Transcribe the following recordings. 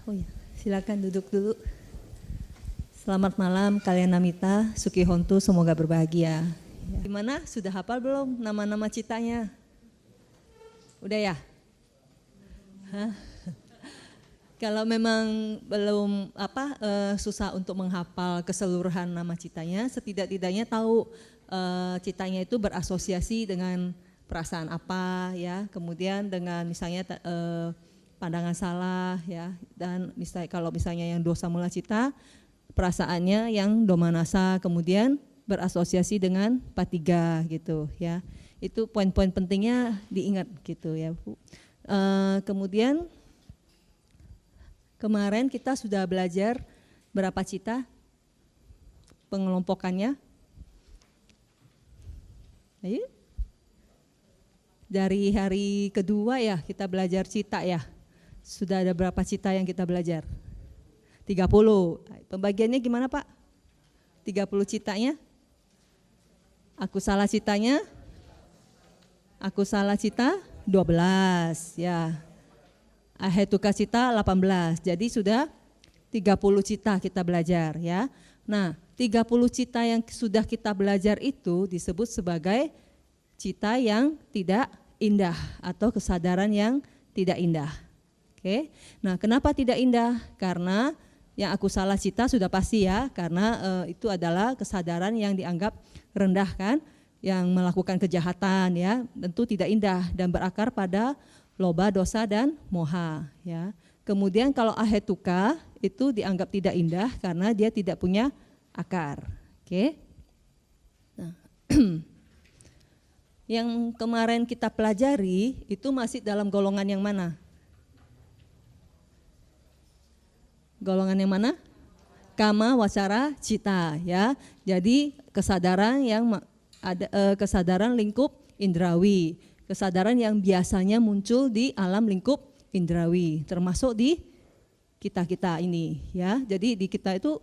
Oh ya, silakan duduk dulu. Selamat malam kalian Namita, Suki Hontu, semoga berbahagia. Gimana? Sudah hafal belum nama-nama citanya? Udah ya? Hah? Kalau memang belum susah untuk menghafal keseluruhan nama citanya, setidak-tidaknya tahu citanya itu berasosiasi dengan perasaan apa ya, kemudian dengan misalnya pandangan salah ya, dan kalau misalnya yang dosa mula cita, perasaannya yang domanasa, kemudian berasosiasi dengan patiga gitu ya. Itu poin-poin pentingnya diingat gitu ya Bu. Kemudian kemarin kita sudah belajar berapa cita pengelompokannya. Ayo. Dari hari kedua ya kita belajar cita ya. Sudah ada berapa cita yang kita belajar? 30. Pembagiannya gimana Pak? 30 citanya? Aku salah citanya? Aku salah cita 12 ya. Ahetuka cita 18. Jadi sudah 30 cita kita belajar ya. Nah, 30 cita yang sudah kita belajar itu disebut sebagai cita yang tidak indah atau kesadaran yang tidak indah. Oke. Nah, kenapa tidak indah? Karena yang aku salah cita sudah pasti ya, karena itu adalah kesadaran yang dianggap rendah kan, yang melakukan kejahatan ya, tentu tidak indah dan berakar pada loba, dosa dan moha ya. Kemudian kalau ahetuka itu dianggap tidak indah karena dia tidak punya akar. Oke. Nah, yang kemarin kita pelajari itu masih dalam golongan yang mana? Golongan yang mana? Kama, wacara, cita ya. Jadi kesadaran yang ada kesadaran lingkup indrawi, kesadaran yang biasanya muncul di alam lingkup indrawi, termasuk di kita ini ya. Jadi di kita itu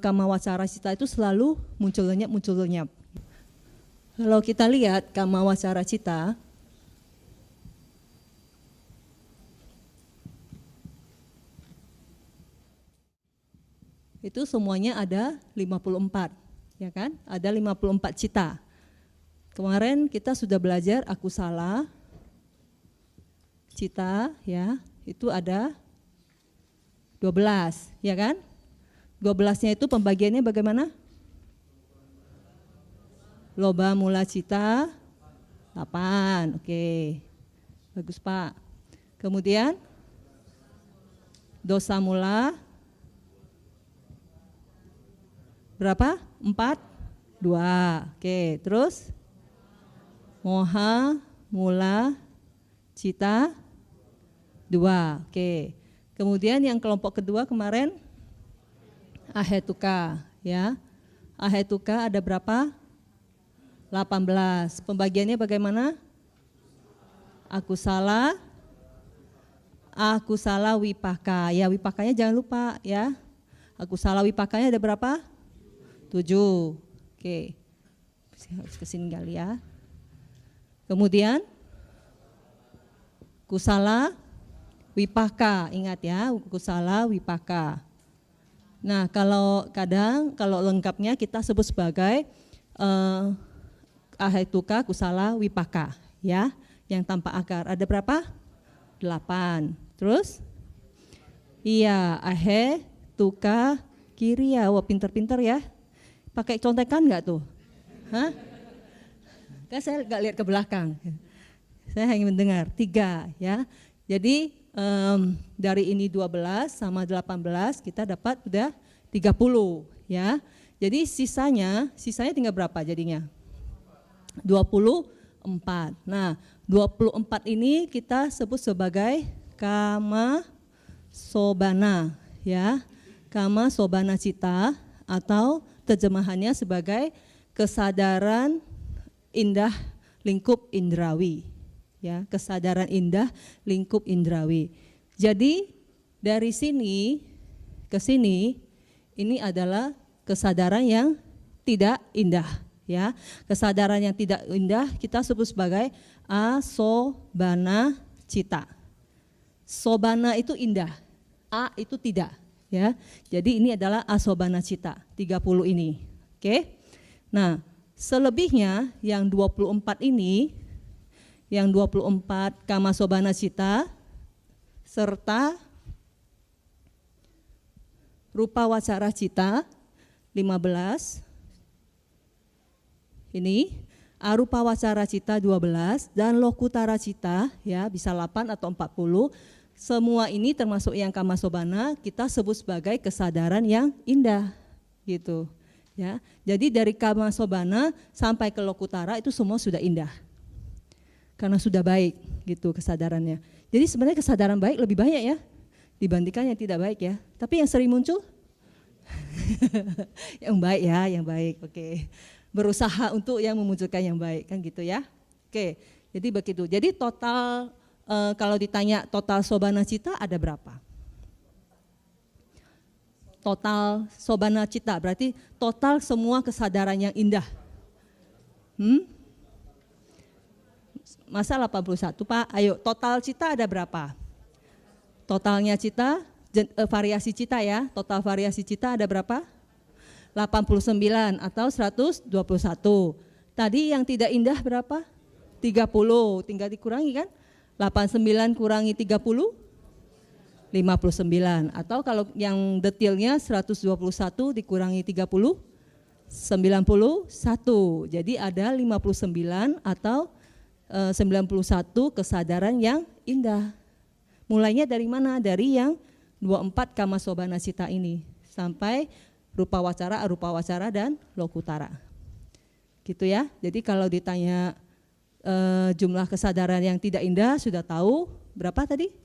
kama, wacara, cita itu selalu muncul lenyap. Kalau kita lihat kama, wacara, cita, itu semuanya ada 54, ya kan? Ada 54 cita. Kemarin kita sudah belajar aku salah cita ya, itu ada 12, ya kan? 12-nya itu pembagiannya bagaimana? Loba mula cita 8, oke. Bagus Pak. Kemudian dosa mula berapa? 4, 2. Oke, terus moha, mula, cita, 2. Oke. Kemudian yang kelompok kedua kemarin ahetuka ya. Ahetuka ada berapa? 18. Pembagiannya bagaimana? Aku salah wipaka. Ya, wipakanya jangan lupa ya. Aku salah wipakanya ada berapa? 7. Oke. Harus kesini kali ya. Kemudian kusala wipaka, ingat ya, kusala wipaka. Nah, kalau lengkapnya kita sebut sebagai ahetuka kusala wipaka ya, yang tanpa akar. Ada berapa? 8. Terus? Iya, ahetuka kiriya. Wah, pinter-pinter ya. Pakai contekan enggak tuh? Hah? Kan saya enggak lihat ke belakang. Saya hanya mendengar 3 ya. Jadi dari ini 12 sama 18 kita dapat udah 30 ya. Jadi sisanya tinggal berapa jadinya? 24. Nah, 24 ini kita sebut sebagai kama sobana ya. Kama sobana cita atau terjemahannya sebagai kesadaran indah lingkup indrawi ya, kesadaran indah lingkup indrawi. Jadi dari sini ke sini ini adalah kesadaran yang tidak indah ya. Kesadaran yang tidak indah kita sebut sebagai asobana cita. Sobana itu indah A itu tidak, ya. Jadi ini adalah asobana cita, 30 ini. Oke. Nah, selebihnya yang 24 ini, yang 24 kamasobana cita serta rupa wacara cita 15, ini arupa wacara cita 12 dan lokutara cita ya bisa 8 atau 40. Semua ini termasuk yang kamasobana kita sebut sebagai kesadaran yang indah gitu ya. Jadi dari kamasobana sampai ke lokutara itu semua sudah indah. Karena sudah baik gitu kesadarannya. Jadi sebenarnya kesadaran baik lebih banyak ya dibandingkan yang tidak baik ya. Tapi yang sering muncul yang baik ya, yang baik. Oke. Berusaha untuk yang memunculkan yang baik kan gitu ya. Oke. Jadi begitu. Jadi total kalau ditanya total sobana cita ada berapa? Total sobana cita berarti total semua kesadaran yang indah. Masa 81 Pak? Ayo total cita ada berapa? Totalnya cita, variasi cita ya, total variasi cita ada berapa? 89 atau 121. Tadi yang tidak indah berapa? 30, tinggal dikurangi kan? 89 kurangi 30, 59. Atau kalau yang detailnya 121 dikurangi 30, 91. Jadi ada 59 atau 91 kesadaran yang indah. Mulainya dari mana? Dari yang 24 kamasobana cita ini sampai rupa wacara, arupa wacara dan lokutara. Gitu ya. Jadi kalau ditanya jumlah kesadaran yang tidak indah sudah tahu berapa tadi?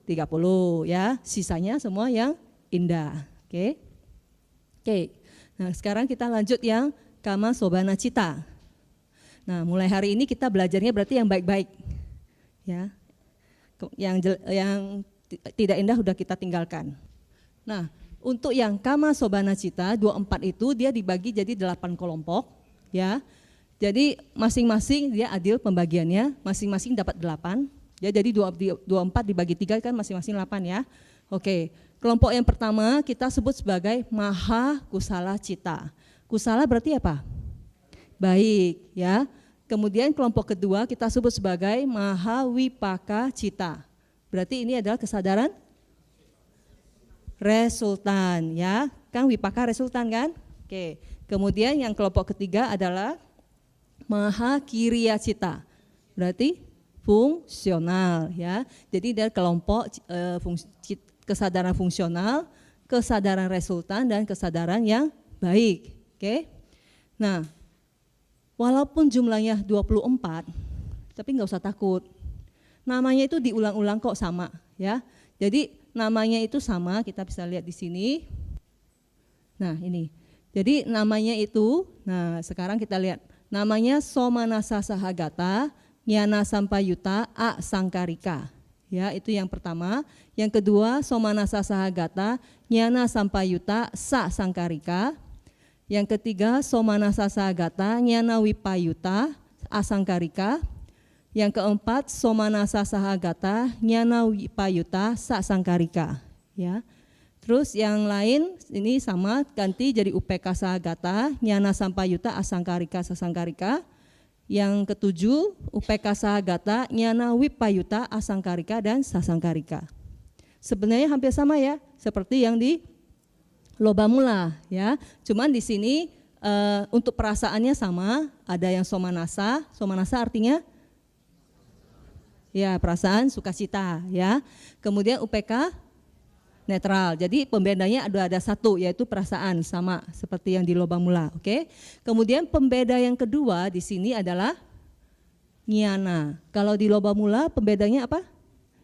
30 ya. Sisanya semua yang indah. Oke. Oke. Nah, sekarang kita lanjut yang kamasobana cita. Nah, mulai hari ini kita belajarnya berarti yang baik-baik. Ya. Yang tidak indah sudah kita tinggalkan. Nah, untuk yang kamasobana cita 24 itu dia dibagi jadi 8 kelompok, ya. Jadi masing-masing dia adil pembagiannya, masing-masing dapat 8. Ya, jadi 24 dibagi 3 kan masing-masing 8 ya. Oke. Kelompok yang pertama kita sebut sebagai maha kusala cita. Kusala berarti apa? Baik, ya. Kemudian kelompok kedua kita sebut sebagai maha wipaka cita. Berarti ini adalah kesadaran resultan, ya. Kan wipaka resultan kan? Oke. Kemudian yang kelompok ketiga adalah maha kiriya cita. Berarti fungsional, ya. Jadi dari kelompok kesadaran fungsional, kesadaran resultan dan kesadaran yang baik. Oke. Nah, walaupun jumlahnya 24, tapi nggak usah takut. Namanya itu diulang-ulang kok sama, ya. Jadi namanya itu sama, kita bisa lihat di sini. Nah, ini. Jadi namanya itu, nah sekarang kita lihat. Namanya Somanasa Sahagata, Nyana Sampayuta, A Sangkarika. Ya, itu yang pertama. Yang kedua, Somanasa Sahagata, Nyana Sampayuta, Sa Sangkarika. Yang ketiga, Somanasa Sahagata, Nyana Wipayuta, Asangkarika. Yang keempat, Somanasa Sahagata, Nyana Wipayuta, Sasangkarika. Ya. Terus yang lain ini sama ganti jadi UPK Sahagata, Nyana Sampayuta, Asangkarika, Sasangkarika. Yang ketujuh, UPK Sahagata, Nyana Wipayuta, Asangkarika dan Sasangkarika. Sebenarnya hampir sama ya, seperti yang di loba mula ya. Cuman di sini untuk perasaannya sama, ada yang somanasa. Somanasa artinya ya perasaan sukacita ya. Kemudian UPK netral. Jadi pembedanya ada satu yaitu perasaan sama seperti yang di loba mula, oke. Kemudian pembeda yang kedua di sini adalah nyana. Kalau di loba mula pembedanya apa?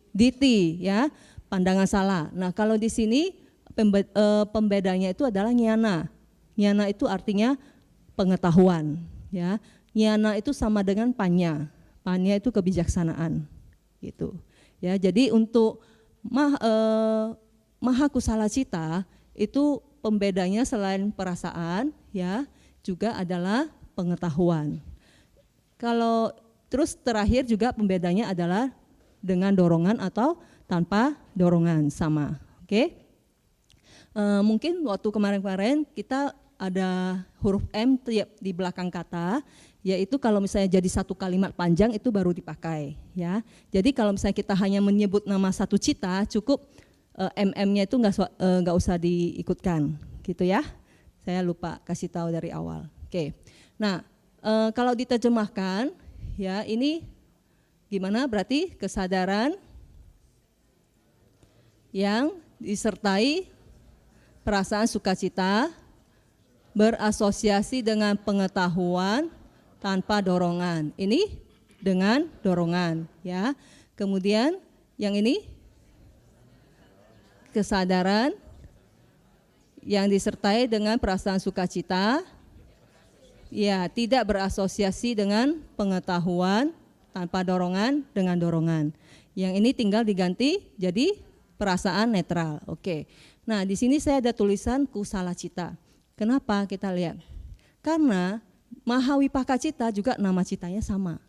Diti ya, pandangan salah. Nah, kalau di sini pembedanya itu adalah nyana. Nyana itu artinya pengetahuan, ya. Nyana itu sama dengan panya. Panya itu kebijaksanaan, gitu. Ya, jadi untuk maha kusala cita itu pembedanya selain perasaan, ya, juga adalah pengetahuan. Kalau terus terakhir juga pembedanya adalah dengan dorongan atau tanpa dorongan sama. Oke. Mungkin waktu kemarin-kemarin kita ada huruf M di belakang kata, yaitu kalau misalnya jadi satu kalimat panjang itu baru dipakai, ya. Jadi kalau misalnya kita hanya menyebut nama satu cita, cukup MM-nya itu nggak usah diikutkan, gitu ya. Saya lupa kasih tahu dari awal. Oke. Nah, kalau diterjemahkan, ya ini gimana? Berarti kesadaran yang disertai perasaan sukacita berasosiasi dengan pengetahuan tanpa dorongan. Ini dengan dorongan, ya. Kemudian yang ini kesadaran yang disertai dengan perasaan sukacita, ya, tidak berasosiasi dengan pengetahuan tanpa dorongan dengan dorongan. Yang ini tinggal diganti jadi perasaan netral. Oke. Nah, di sini saya ada tulisan kusala cita. Kenapa? Kita lihat. Karena Mahawipaka cita juga nama citanya sama.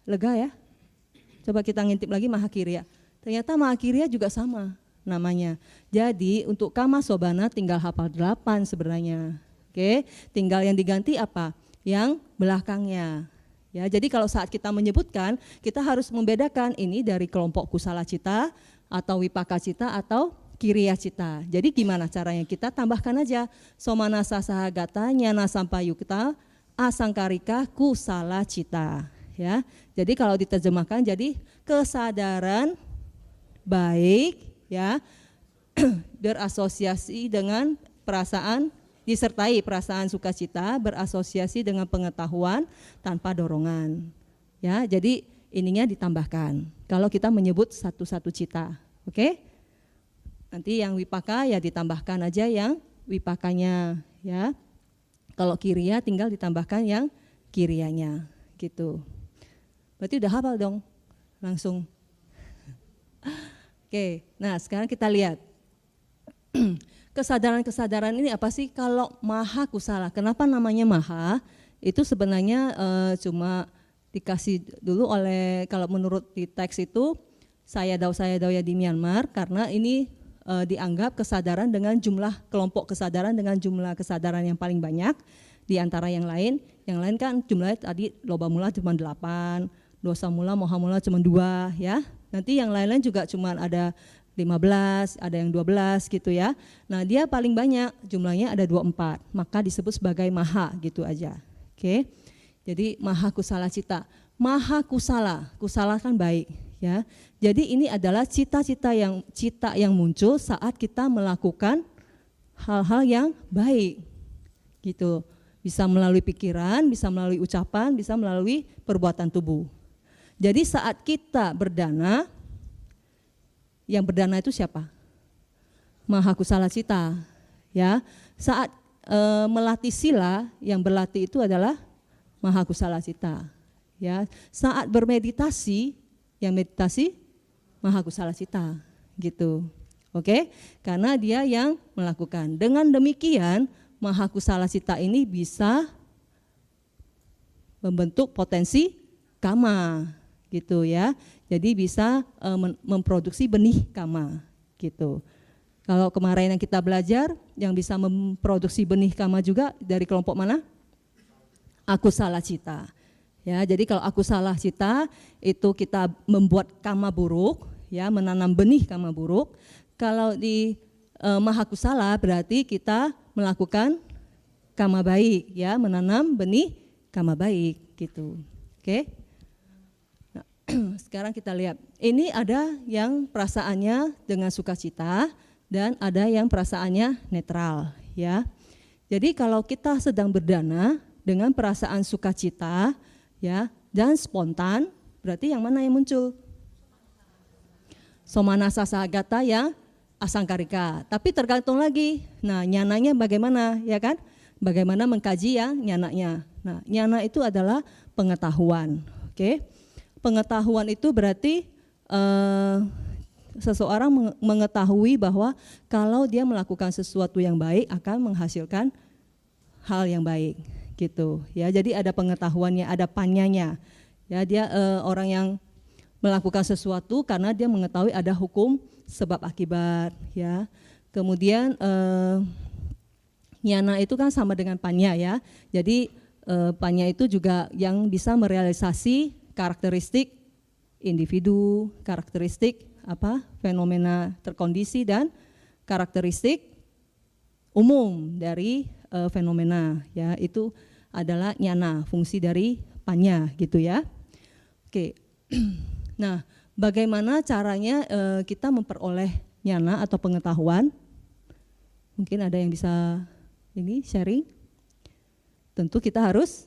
Lega ya? Coba kita ngintip lagi Mahakirya. Ternyata Mahakirya juga sama namanya. Jadi untuk Kama Sobana tinggal hafal 8 sebenarnya. Oke, tinggal yang diganti apa? Yang belakangnya. Ya, jadi kalau saat kita menyebutkan, kita harus membedakan ini dari kelompok kusala cita atau wipaka cita atau kiriya cita. Jadi gimana caranya? Kita tambahkan aja somanasa sahagata nyana sampayukta asangkarika kusala cita. Ya, jadi kalau diterjemahkan jadi kesadaran baik, ya, berasosiasi dengan perasaan, disertai perasaan sukacita berasosiasi dengan pengetahuan tanpa dorongan. Ya, jadi ininya ditambahkan. Kalau kita menyebut satu-satu cita, oke? Nanti yang wipaka ya ditambahkan aja yang wipakanya, ya. Kalau kiriya tinggal ditambahkan yang kiriyanya, gitu. Berarti udah hafal dong, langsung. Oke, nah sekarang kita lihat. Kesadaran-kesadaran ini apa sih? Kalau maha kusala, kenapa namanya maha? Itu sebenarnya cuma dikasih dulu oleh, kalau menurut di teks itu, Sayadaw ya di Myanmar, karena ini dianggap kesadaran dengan jumlah kelompok kesadaran dengan jumlah kesadaran yang paling banyak di antara yang lain. Yang lain kan jumlahnya tadi loba mula cuma 8, dosa mula, moha mula cuma 2, ya. Nanti yang lain-lain juga cuma ada 15, ada yang 12 gitu ya. Nah, dia paling banyak jumlahnya ada 24, maka disebut sebagai maha gitu aja. Oke. Jadi maha kusala cita. Maha kusala, kusala kan baik, ya. Jadi ini adalah cita yang muncul saat kita melakukan hal-hal yang baik, gitu. Bisa melalui pikiran, bisa melalui ucapan, bisa melalui perbuatan tubuh. Jadi saat kita berdana, yang berdana itu siapa? Maha kusala cita, ya. Saat melatih sila, yang berlatih itu adalah maha kusala cita, ya. Saat bermeditasi, yang meditasi maha kusala cita, gitu. Oke? Karena dia yang melakukan. Dengan demikian, maha kusala cita ini bisa membentuk potensi kama, gitu ya. Jadi bisa memproduksi benih kama, gitu. Kalau kemarin yang kita belajar, yang bisa memproduksi benih kama juga dari kelompok mana? Akusala cita. Ya, jadi kalau akusala cita itu kita membuat kama buruk, ya, menanam benih kama buruk. Kalau di maha kusala berarti kita melakukan kama baik, ya, menanam benih kama baik, gitu. Oke? Nah, sekarang kita lihat. Ini ada yang perasaannya dengan sukacita dan ada yang perasaannya netral, ya. Jadi kalau kita sedang berdana dengan perasaan sukacita, ya, dan spontan, berarti yang mana yang muncul? Somanasa sahagata yang asangkarika. Tapi tergantung lagi, nah nyananya bagaimana, ya kan? Bagaimana mengkaji yang nyananya. Nah, nyana itu adalah pengetahuan, oke? Pengetahuan itu berarti seseorang mengetahui bahwa kalau dia melakukan sesuatu yang baik akan menghasilkan hal yang baik, gitu ya. Jadi ada pengetahuannya, ada panyanya, ya. Dia orang yang melakukan sesuatu karena dia mengetahui ada hukum sebab akibat, ya. Kemudian nyana itu kan sama dengan panya, ya. Jadi panya itu juga yang bisa merealisasi karakteristik individu, karakteristik fenomena terkondisi dan karakteristik umum dari fenomena, ya. Itu adalah nyana, fungsi dari panya gitu, ya. Oke. Nah, bagaimana caranya kita memperoleh nyana atau pengetahuan? Mungkin ada yang bisa ini sharing? Tentu kita harus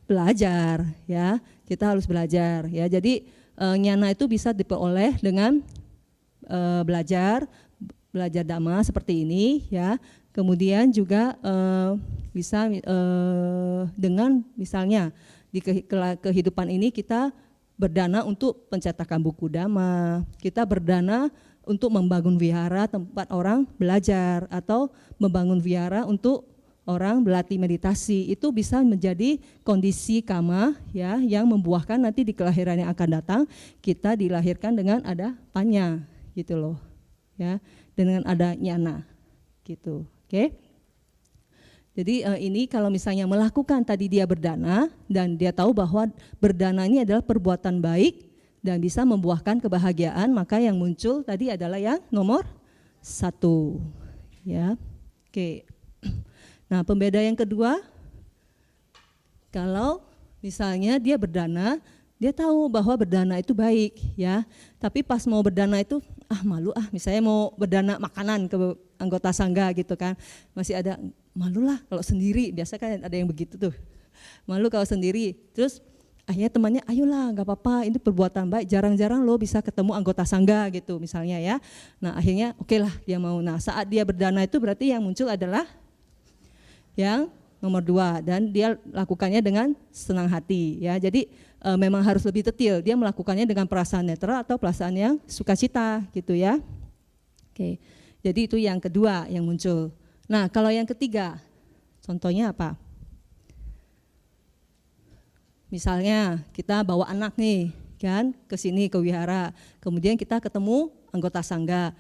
belajar, ya. Kita harus belajar, ya. Jadi nyana itu bisa diperoleh dengan belajar dhamma seperti ini, ya. Kemudian juga bisa dengan misalnya di kehidupan ini kita berdana untuk pencetakan buku dhamma, kita berdana untuk membangun wihara tempat orang belajar, atau membangun wihara untuk orang berlatih meditasi. Itu bisa menjadi kondisi kama, ya, yang membuahkan nanti di kelahiran yang akan datang kita dilahirkan dengan ada panya gitu loh, ya, dengan ada nyana gitu. Oke. Jadi ini kalau misalnya melakukan tadi dia berdana dan dia tahu bahwa berdana ini adalah perbuatan baik dan bisa membuahkan kebahagiaan, maka yang muncul tadi adalah yang nomor 1, ya. Oke. Nah, pembeda yang kedua, kalau misalnya dia berdana, dia tahu bahwa berdana itu baik, ya. Tapi pas mau berdana itu malu misalnya mau berdana makanan ke anggota sangga gitu kan, masih ada malu lah kalau sendiri, biasa kan ada yang begitu tuh, malu kalau sendiri. Terus akhirnya temannya, ayolah nggak apa-apa, ini perbuatan baik, jarang-jarang lo bisa ketemu anggota sangga gitu misalnya, ya. Nah akhirnya oke lah dia mau. Nah saat dia berdana itu berarti yang muncul adalah yang nomor 2, dan dia lakukannya dengan senang hati, ya. Jadi memang harus lebih detail, dia melakukannya dengan perasaan netral atau perasaan yang sukacita gitu, ya. Oke, jadi itu yang kedua yang muncul. Nah kalau yang ketiga, contohnya apa? Misalnya kita bawa anak nih kan ke sini ke wihara, kemudian kita ketemu anggota sangga.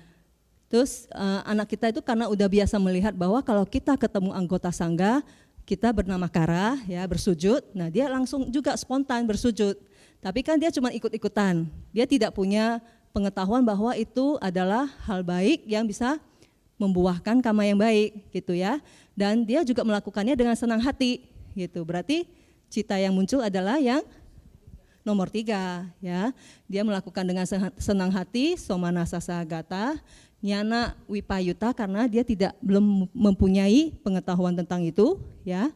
Terus anak kita itu karena udah biasa melihat bahwa kalau kita ketemu anggota sangga, kita bernama Kara, ya, bersujud. Nah dia langsung juga spontan bersujud. Tapi kan dia cuma ikut-ikutan. Dia tidak punya pengetahuan bahwa itu adalah hal baik yang bisa membuahkan kama yang baik gitu, ya. Dan dia juga melakukannya dengan senang hati gitu. Berarti cita yang muncul adalah yang nomor 3, ya. Dia melakukan dengan senang hati, somanasa sahagata, nyana wipayuta karena dia belum mempunyai pengetahuan tentang itu, ya.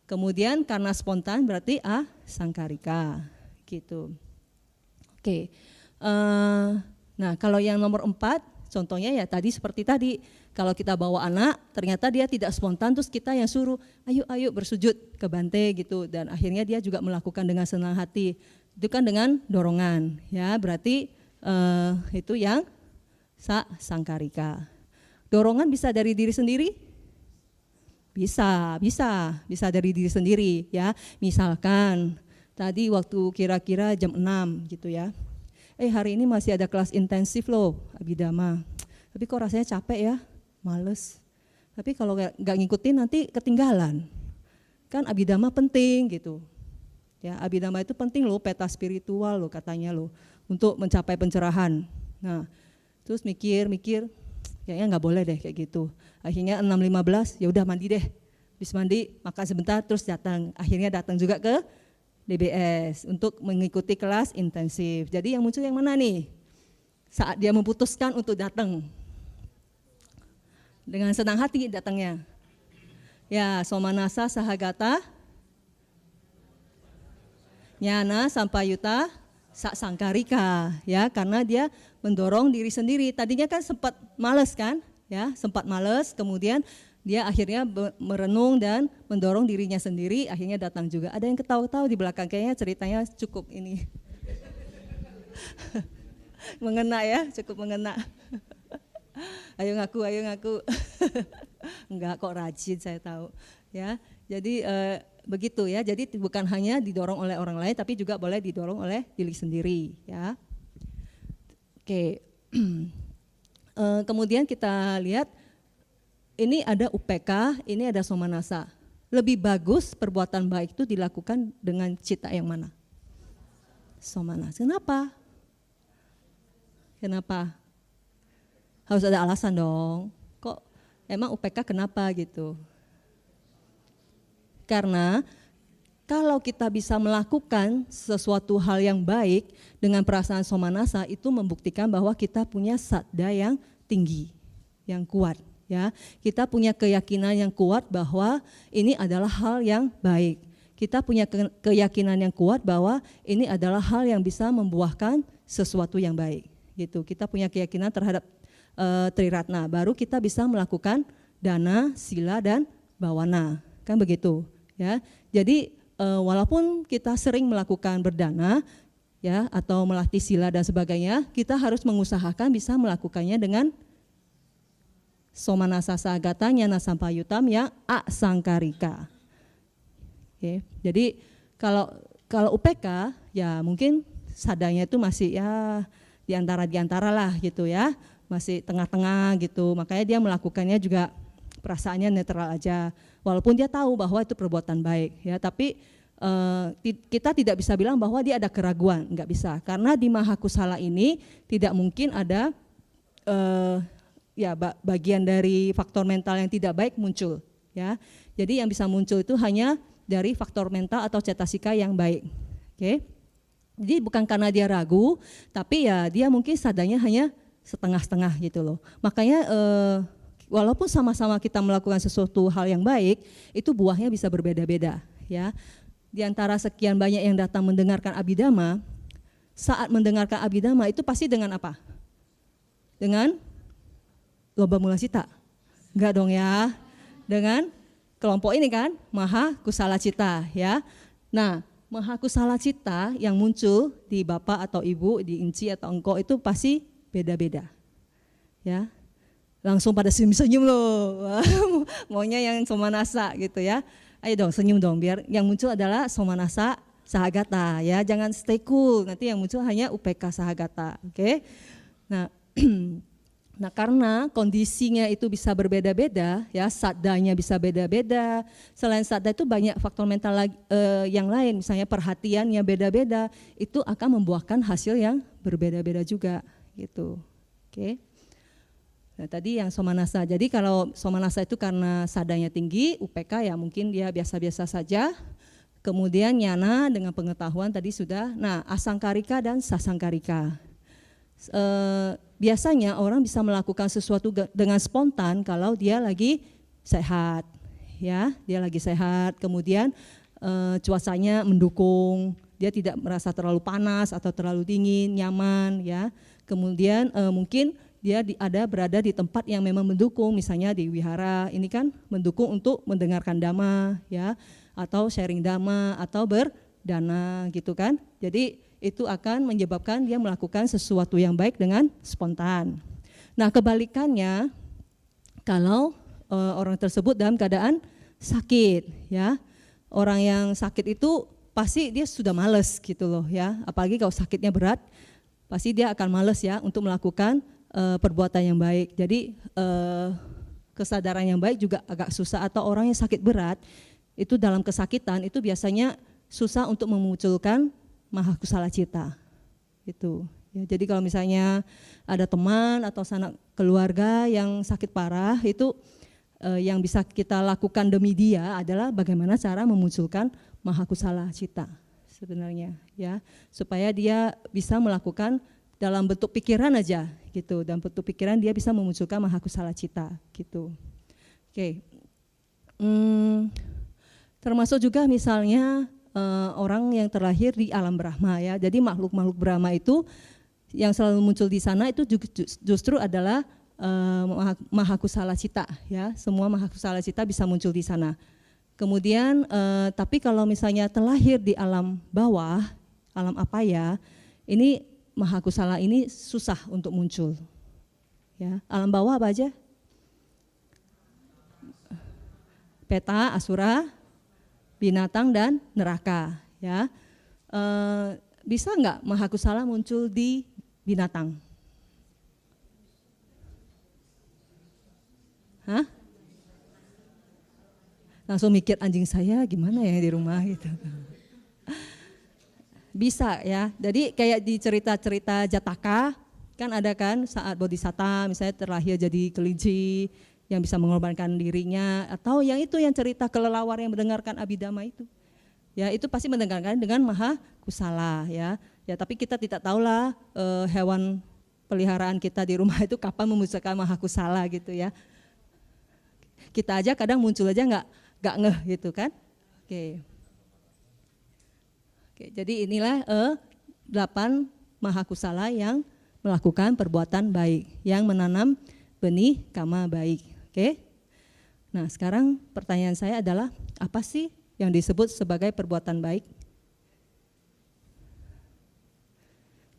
Kemudian karena spontan berarti sangkarika gitu. Oke. Nah kalau yang nomor 4 contohnya ya tadi seperti tadi, kalau kita bawa anak ternyata dia tidak spontan, terus kita yang suruh ayo bersujud ke bante gitu, dan akhirnya dia juga melakukan dengan senang hati, itu kan dengan dorongan, ya. Berarti itu yang sangkarika. Dorongan bisa dari diri sendiri? Bisa dari diri sendiri, ya. Misalkan tadi waktu kira-kira jam 6 gitu, ya. Hari ini masih ada kelas intensif loh Abhidhamma. Tapi kok rasanya capek ya, males. Tapi kalau nggak ngikutin nanti ketinggalan. Kan Abhidhamma penting gitu. Ya, Abhidhamma itu penting loh, peta spiritual loh katanya loh, untuk mencapai pencerahan. Nah, terus mikir, kayaknya nggak boleh deh kayak gitu. Akhirnya 6.15, ya udah mandi deh. Habis mandi, makan sebentar, terus datang. Akhirnya datang juga ke DBS untuk mengikuti kelas intensif. Jadi yang muncul yang mana nih? Saat dia memutuskan untuk datang. Dengan senang hati datangnya. Ya, somanasa sahagata, nyana sampayuta sangkarika, ya, karena dia mendorong diri sendiri. Tadinya kan sempat males kan, ya, kemudian dia akhirnya merenung dan mendorong dirinya sendiri, akhirnya datang juga. Ada yang ketawa-tawa di belakang, kayaknya ceritanya cukup ini mengena, ya, cukup mengena. Ayo ngaku. Enggak kok, rajin saya tahu, ya. Jadi begitu, ya. Jadi bukan hanya didorong oleh orang lain, tapi juga boleh didorong oleh diri sendiri, ya. Oke. Kemudian kita lihat ini ada UPK, ini ada somanasa. Lebih bagus perbuatan baik itu dilakukan dengan cita yang mana? Somanasa. Kenapa? Kenapa? Harus ada alasan dong. Kok emang UPK kenapa gitu? Karena kalau kita bisa melakukan sesuatu hal yang baik dengan perasaan somanasa, itu membuktikan bahwa kita punya sadda yang tinggi, yang kuat. Ya, kita punya keyakinan yang kuat bahwa ini adalah hal yang baik. Kita punya keyakinan yang kuat bahwa ini adalah hal yang bisa membuahkan sesuatu yang baik. Gitu. Kita punya keyakinan terhadap Triratna. Baru kita bisa melakukan dana, sila, dan bawana. Kan begitu. Ya, jadi walaupun kita sering melakukan berdana ya atau melatih sila dan sebagainya, kita harus mengusahakan bisa melakukannya dengan somanasa sagata nyana sampayutam yang asangkarika. Oke, jadi kalau UPK ya mungkin sadanya itu masih ya di antara lah gitu ya, masih tengah-tengah gitu. Makanya dia melakukannya juga perasaannya netral aja, walaupun dia tahu bahwa itu perbuatan baik ya, tapi kita tidak bisa bilang bahwa dia ada keraguan, nggak bisa, karena di Mahakusala ini tidak mungkin ada ya bagian dari faktor mental yang tidak baik muncul ya. Jadi yang bisa muncul itu hanya dari faktor mental atau cetasika yang baik. Oke. Jadi bukan karena dia ragu, tapi ya dia mungkin sadanya hanya setengah-setengah gitu loh. Makanya walaupun sama-sama kita melakukan sesuatu hal yang baik, itu buahnya bisa berbeda-beda ya. Di antara sekian banyak yang datang mendengarkan abhidhamma, saat mendengarkan abhidhamma itu pasti dengan apa? Dengan lomba mula cita? Enggak dong ya. Dengan kelompok ini kan, maha kusala cita ya. Nah, maha kusala cita yang muncul di bapak atau ibu, di inci atau engkau itu pasti beda-beda. Ya. Langsung pada senyum-senyum loh, maunya yang somanasa gitu ya. Ayo dong senyum dong, biar yang muncul adalah somanasa sahagata ya. Jangan stay cool, nanti yang muncul hanya UPK sahagata. Oke. Nah, nah karena kondisinya itu bisa berbeda-beda ya, saddanya bisa beda-beda. Selain sadda itu banyak faktor mental yang lain, misalnya perhatiannya beda-beda, itu akan membuahkan hasil yang berbeda-beda juga gitu. Oke. Nah, tadi yang somanasa, jadi kalau somanasa itu karena sadanya tinggi, UPK ya mungkin dia biasa-biasa saja. Kemudian nyana dengan pengetahuan tadi sudah, nah asangkarika dan sasangkarika. Biasanya orang bisa melakukan sesuatu dengan spontan kalau dia lagi sehat, ya dia lagi sehat, kemudian cuacanya mendukung, dia tidak merasa terlalu panas atau terlalu dingin, nyaman ya. Kemudian mungkin dia berada di tempat yang memang mendukung, misalnya di wihara, ini kan mendukung untuk mendengarkan dhamma ya, atau sharing dhamma atau berdana gitu kan. Jadi itu akan menyebabkan dia melakukan sesuatu yang baik dengan spontan. Nah, kebalikannya kalau orang tersebut dalam keadaan sakit ya. Orang yang sakit itu pasti dia sudah males gitu loh ya. Apalagi kalau sakitnya berat, pasti dia akan males ya untuk melakukan perbuatan yang baik. Jadi kesadaran yang baik juga agak susah, atau orang yang sakit berat itu dalam kesakitan itu biasanya susah untuk memunculkan mahakusala cita gitu. Ya, jadi kalau misalnya ada teman atau sanak keluarga yang sakit parah, itu yang bisa kita lakukan demi dia adalah bagaimana cara memunculkan mahakusala cita sebenarnya ya, supaya dia bisa melakukan dalam bentuk pikiran aja gitu, dalam bentuk pikiran dia bisa memunculkan mahakusala cita gitu. Oke. Termasuk juga misalnya orang yang terlahir di alam Brahma ya. Jadi makhluk-makhluk Brahma itu yang selalu muncul di sana itu justru adalah mahakusala cita ya. Semua mahakusala cita bisa muncul di sana. Kemudian tapi kalau misalnya terlahir di alam bawah, alam apaya, ini mahakusala ini susah untuk muncul. Ya, alam bawah apa aja? Peta, asura, binatang dan neraka. Ya, bisa nggak mahakusala muncul di binatang? Hah? Langsung mikir anjing saya gimana ya di rumah gitu. Bisa ya, jadi kayak di cerita-cerita Jataka, kan ada kan saat Bodhisatta misalnya terlahir jadi kelinci yang bisa mengorbankan dirinya, atau yang itu yang cerita kelelawar yang mendengarkan Abhidhamma itu. Ya itu pasti mendengarkan dengan maha kusala ya. Ya tapi kita tidak tahulah hewan peliharaan kita di rumah itu kapan memunculkan maha kusala gitu ya. Kita aja kadang muncul aja nggak ngeh gitu kan. Oke. Oke, jadi inilah 8 maha kusala yang melakukan perbuatan baik, yang menanam benih kama baik. Oke. Nah, sekarang pertanyaan saya adalah apa sih yang disebut sebagai perbuatan baik?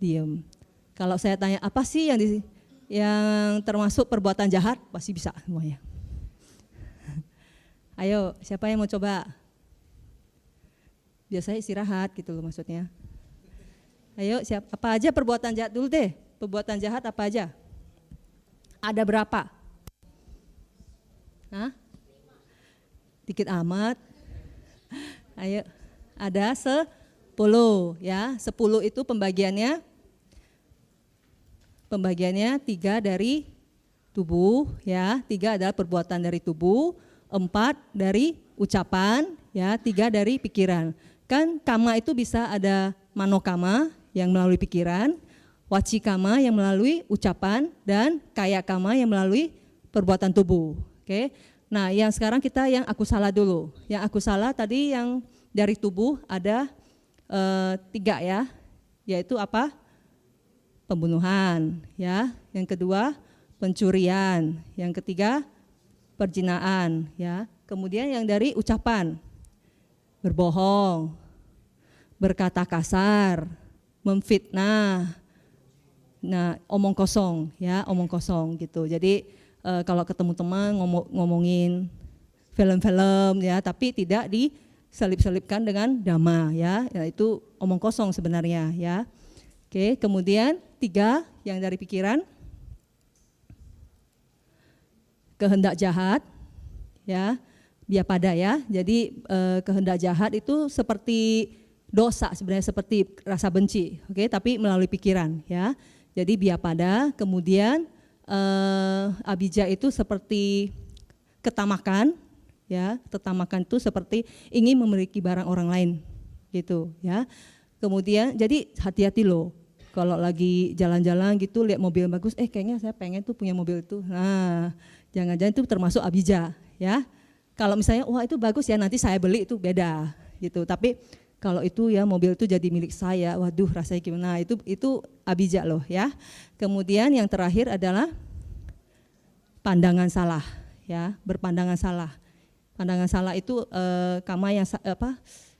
Diam. Kalau saya tanya apa sih yang termasuk perbuatan jahat, pasti bisa semuanya. Ayo, siapa yang mau coba? Biasanya istirahat gitu loh maksudnya. Ayo, apa aja perbuatan jahat dulu deh. Perbuatan jahat apa aja? Ada berapa? Hah? Dikit amat. Ayo, ada 10 ya. 10 itu pembagiannya 3 dari tubuh ya. 3 adalah perbuatan dari tubuh, 4 dari ucapan ya, 3 dari pikiran. Kan kama itu bisa ada manokama yang melalui pikiran, wacikama yang melalui ucapan, dan kaya kama yang melalui perbuatan tubuh. Oke. Nah, yang sekarang kita yang akusala dulu. Yang akusala tadi yang dari tubuh ada 3 ya, yaitu apa? Pembunuhan ya. Yang kedua pencurian. Yang ketiga perzinaan ya. Kemudian yang dari ucapan, berbohong, berkata kasar, memfitnah, nah omong kosong ya, omong kosong gitu. Jadi kalau ketemu teman ngomongin film-film ya, tapi tidak diselip-selipkan dengan dhamma ya, itu omong kosong sebenarnya ya. Oke, kemudian 3 yang dari pikiran, kehendak jahat ya, biapada ya. Jadi kehendak jahat itu seperti dosa sebenarnya, seperti rasa benci, oke, tapi melalui pikiran ya. Jadi biapada, kemudian abijja itu seperti ketamakan ya. Ketamakan itu seperti ingin memiliki barang orang lain gitu ya. Kemudian jadi hati-hati loh. Kalau lagi jalan-jalan gitu lihat mobil bagus, kayaknya saya pengen tuh punya mobil itu. Nah, jangan-jangan itu termasuk abijja ya. Kalau misalnya wah itu bagus ya, nanti saya beli, itu beda gitu. Tapi kalau itu ya mobil itu jadi milik saya, waduh rasanya gimana, itu abijja loh ya. Kemudian yang terakhir adalah pandangan salah ya, berpandangan salah. Pandangan salah itu kama yang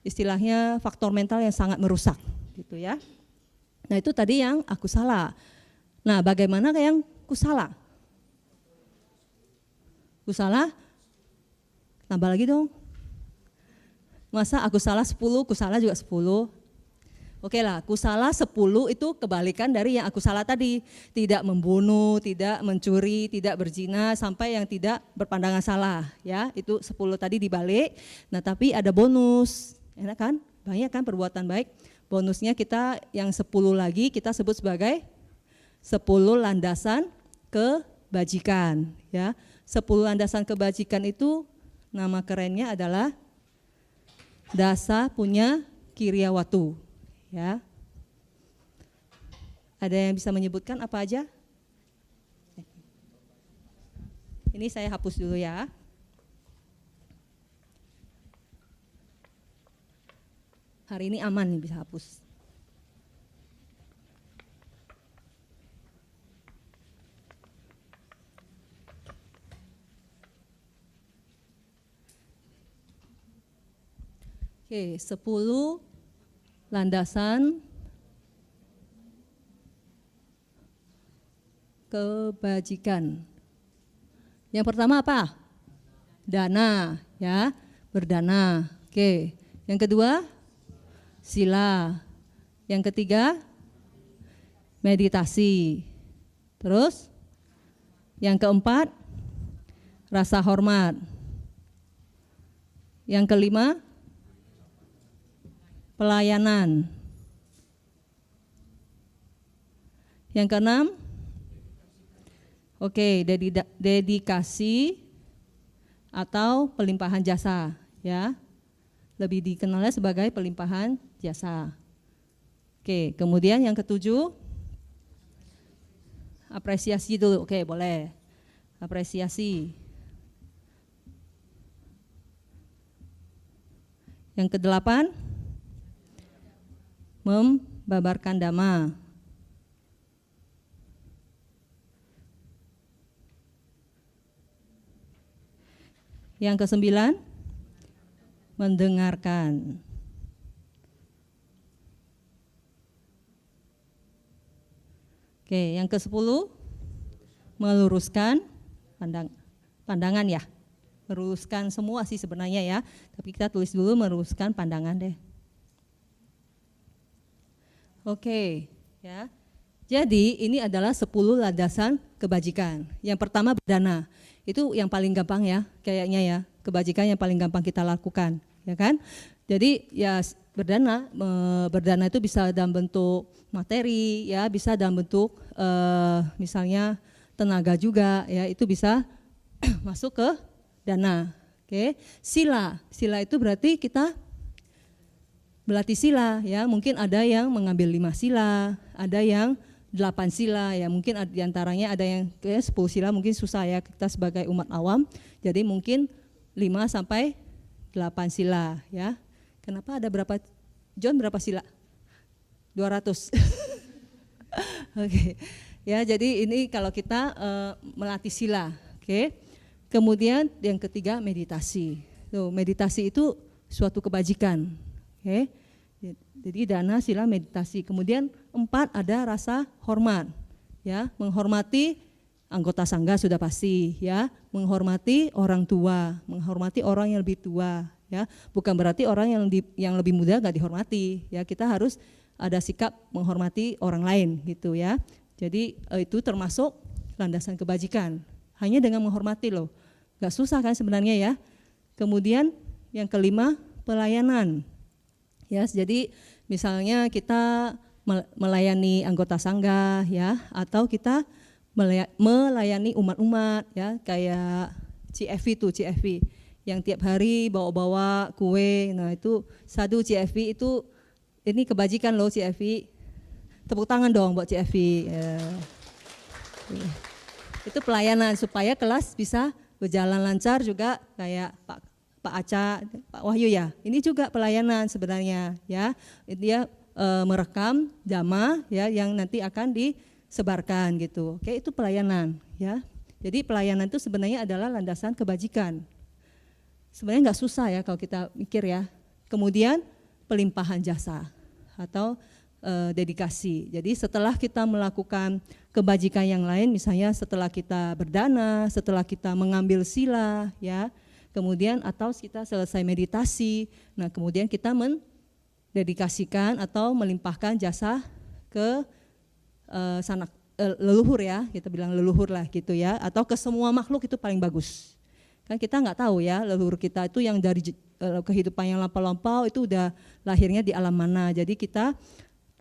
istilahnya faktor mental yang sangat merusak gitu ya. Nah itu tadi yang akusala. Nah bagaimana yang kusala? Kusala tambah lagi dong. Masa akusala 10, kusala juga 10. Oke lah, kusala 10 itu kebalikan dari yang akusala tadi. Tidak membunuh, tidak mencuri, tidak berzina, sampai yang tidak berpandangan salah ya. Itu 10 tadi dibalik. Nah tapi ada bonus, enak kan? Banyak kan perbuatan baik. Bonusnya kita yang 10 lagi kita sebut sebagai 10 landasan kebajikan ya. 10 landasan kebajikan itu nama kerennya adalah dasa punya kiryawatu ya. Ada yang bisa menyebutkan apa aja? Ini saya hapus dulu ya. Hari ini aman nih, bisa hapus. Oke, 10 landasan kebajikan. Yang pertama apa? Dana ya, berdana. Oke. Yang kedua sila. Yang ketiga meditasi. Terus yang keempat rasa hormat. Yang kelima, pelayanan. Yang keenam, dedikasi atau pelimpahan jasa, ya. Lebih dikenalnya sebagai pelimpahan jasa. Oke, kemudian yang ketujuh, apresiasi dulu. Oke, boleh. Apresiasi. Yang kedelapan, membabarkan dhamma. Yang kesembilan, mendengarkan. Oke, yang ke-10, meluruskan pandangan ya. Meluruskan semua sih sebenarnya ya. Tapi kita tulis dulu meluruskan pandangan deh. Oke, ya. Jadi ini adalah 10 landasan kebajikan. Yang pertama berdana. Itu yang paling gampang ya, kayaknya ya, kebajikan yang paling gampang kita lakukan, ya kan? Jadi ya berdana itu bisa dalam bentuk materi, ya, bisa dalam bentuk misalnya tenaga juga, ya, itu bisa masuk ke dana. Oke, sila itu berarti kita berlatih sila, ya, mungkin ada yang mengambil 5 sila, ada yang 8 sila, ya, mungkin diantaranya ada yang 10 sila mungkin susah ya kita sebagai umat awam, jadi mungkin 5 sampai 8 sila, ya. Kenapa ada berapa, John berapa sila? 200. Oke, ya, jadi ini kalau kita melatih sila, oke. Kemudian yang ketiga meditasi. Tuh, meditasi itu suatu kebajikan, oke. Jadi dana, sila, meditasi. Kemudian 4 ada rasa hormat, ya, menghormati anggota sangga sudah pasti, ya, menghormati orang tua, menghormati orang yang lebih tua, ya, bukan berarti orang yang lebih muda nggak dihormati, ya, kita harus ada sikap menghormati orang lain, gitu ya. Jadi itu termasuk landasan kebajikan. Hanya dengan menghormati loh, nggak susah kan sebenarnya ya. Kemudian yang kelima pelayanan. Ya, jadi misalnya kita melayani anggota sangga, ya, atau kita melayani umat-umat, ya, kayak CFV yang tiap hari bawa-bawa kue. Nah, itu sadu CFV itu ini kebajikan loh CFV. Tepuk tangan dong buat CFV. Ya. Itu pelayanan supaya kelas bisa berjalan lancar juga kayak Pak Aca, Pak Wahyu ya. Ini juga pelayanan sebenarnya, ya. Dia merekam dhamma, ya, yang nanti akan disebarkan gitu. Oke, itu pelayanan, ya. Jadi pelayanan itu sebenarnya adalah landasan kebajikan. Sebenarnya nggak susah ya kalau kita mikir ya. Kemudian pelimpahan jasa atau dedikasi. Jadi setelah kita melakukan kebajikan yang lain, misalnya setelah kita berdana, setelah kita mengambil sila, ya. Kemudian atau kita selesai meditasi, nah kemudian kita mendedikasikan atau melimpahkan jasa ke leluhur ya, kita bilang leluhur lah gitu ya, atau ke semua makhluk itu paling bagus. Kan kita nggak tahu ya leluhur kita itu yang dari kehidupan yang lampau-lampau itu udah lahirnya di alam mana, jadi kita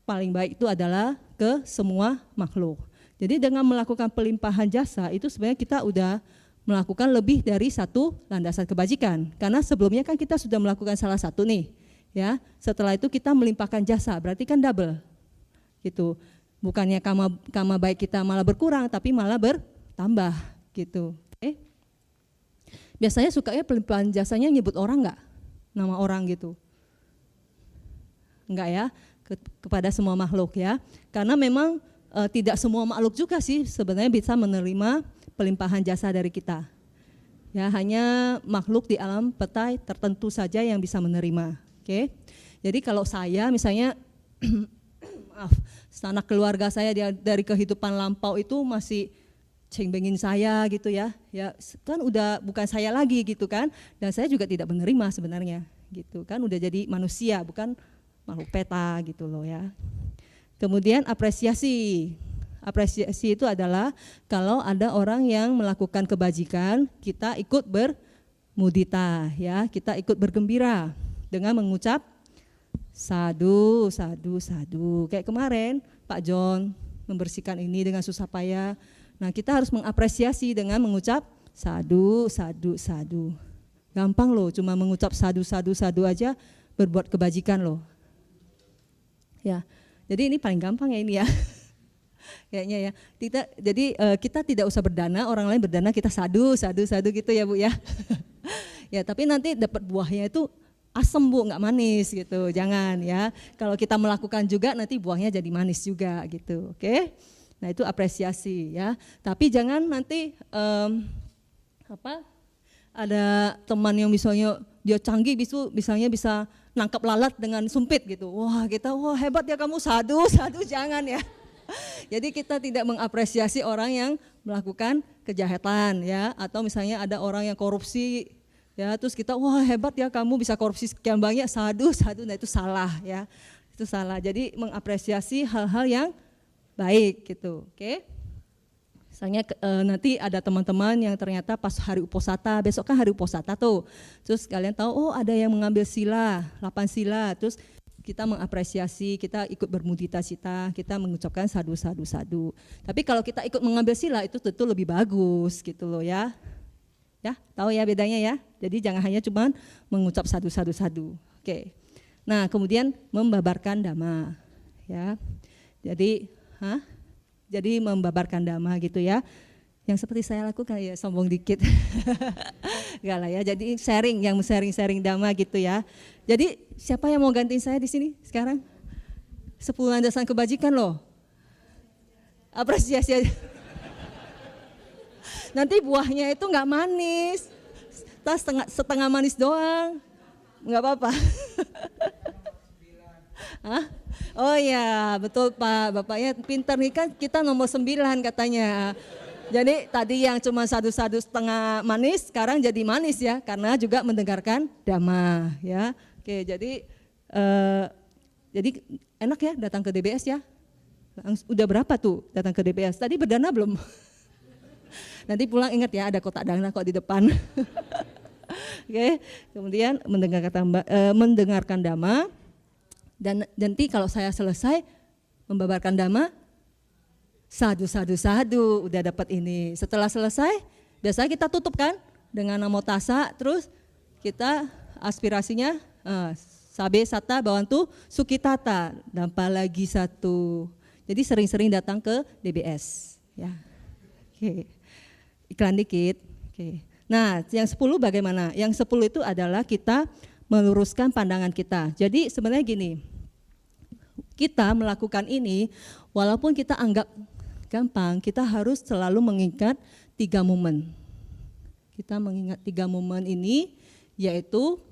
paling baik itu adalah ke semua makhluk. Jadi dengan melakukan pelimpahan jasa itu sebenarnya kita udah melakukan lebih dari satu landasan kebajikan, karena sebelumnya kan kita sudah melakukan salah satu nih, ya. Setelah itu kita melimpahkan jasa, berarti kan double, gitu. Bukannya karma baik kita malah berkurang, tapi malah bertambah, gitu. Biasanya sukanya pelimpahan jasanya nyebut orang nggak, nama orang gitu, enggak ya, kepada semua makhluk ya, karena memang tidak semua makhluk juga sih sebenarnya bisa menerima pelimpahan jasa dari kita. Ya, hanya makhluk di alam petai tertentu saja yang bisa menerima. Oke. Jadi kalau saya misalnya maaf, sanak keluarga saya dari kehidupan lampau itu masih cengbengin saya gitu ya. Ya kan udah bukan saya lagi gitu kan. Dan saya juga tidak menerima sebenarnya gitu kan, udah jadi manusia bukan makhluk peta gitu loh ya. Kemudian apresiasi. Apresiasi itu adalah kalau ada orang yang melakukan kebajikan, kita ikut bermudita, ya, kita ikut bergembira dengan mengucap sadu, sadu, sadu. Kayak kemarin Pak John membersihkan ini dengan susah payah. Nah, kita harus mengapresiasi dengan mengucap sadu, sadu, sadu. Gampang loh, cuma mengucap sadu, sadu, sadu aja berbuat kebajikan loh. Ya, jadi ini paling gampang ya ini ya. Kayaknya ya. Kita tidak usah berdana, orang lain berdana kita sadu, sadu, sadu gitu ya Bu ya. Ya, tapi nanti dapat buahnya itu asam Bu, nggak manis gitu. Jangan ya. Kalau kita melakukan juga nanti buahnya jadi manis juga gitu. Oke. Nah, itu apresiasi ya. Tapi jangan nanti ada teman yang misalnya dia canggih misalnya bisa nangkap lalat dengan sumpit gitu. Wah, hebat ya kamu, sadu, sadu, jangan ya. Jadi kita tidak mengapresiasi orang yang melakukan kejahatan ya, atau misalnya ada orang yang korupsi ya, terus kita wah hebat ya kamu bisa korupsi sekian banyak, sadu, sadu. Nah, itu salah ya. Itu salah. Jadi mengapresiasi hal-hal yang baik gitu. Oke. Misalnya nanti ada teman-teman yang ternyata pas hari uposata, besok kan hari uposata tuh. Terus kalian tahu, oh ada yang mengambil sila, 8 sila, terus kita mengapresiasi, kita ikut bermudita cita, kita mengucapkan sadu, sadu, sadu. Tapi kalau kita ikut mengambil sila itu tentu lebih bagus gitu loh ya. Ya, tahu ya bedanya ya. Jadi jangan hanya cuma mengucap sadu, sadu, sadu. Oke. Nah, kemudian membabarkan dhamma. Ya. Jadi membabarkan dhamma gitu ya. Yang seperti saya lakukan ya, sombong dikit. Enggak lah ya. Jadi yang sharing dhamma gitu ya. Jadi siapa yang mau gantiin saya di sini sekarang? 10 landasan kebajikan loh. Apresiasi aja. Nanti buahnya itu enggak manis. Setengah manis doang. Enggak apa-apa. Hah? Oh ya, betul Pak, Bapaknya pintar nih kan, kita nomor 9 katanya. Jadi tadi yang cuma sadu-sadu setengah manis, sekarang jadi manis ya, karena juga mendengarkan dhamma ya. Oke, jadi enak ya datang ke DBS ya. Udah berapa tuh datang ke DBS? Tadi berdana belum? Nanti pulang ingat ya, ada kotak dana kok di depan. Oke, kemudian mendengarkan dhamma. Dan nanti kalau saya selesai membabarkan dhamma, sadu, sadu, sadu, udah dapat ini. Setelah selesai, biasanya kita tutup kan dengan namo tassa, terus kita aspirasinya sabe sata bawantu sukitata, dampa lagi satu. Jadi sering-sering datang ke DBS. Ya. Oke. Iklan dikit. Oke. Nah, yang 10 bagaimana? Yang 10 itu adalah kita meluruskan pandangan kita. Jadi sebenarnya gini, kita melakukan ini walaupun kita anggap gampang, kita harus selalu mengingat 3 momen. Kita mengingat 3 momen ini, yaitu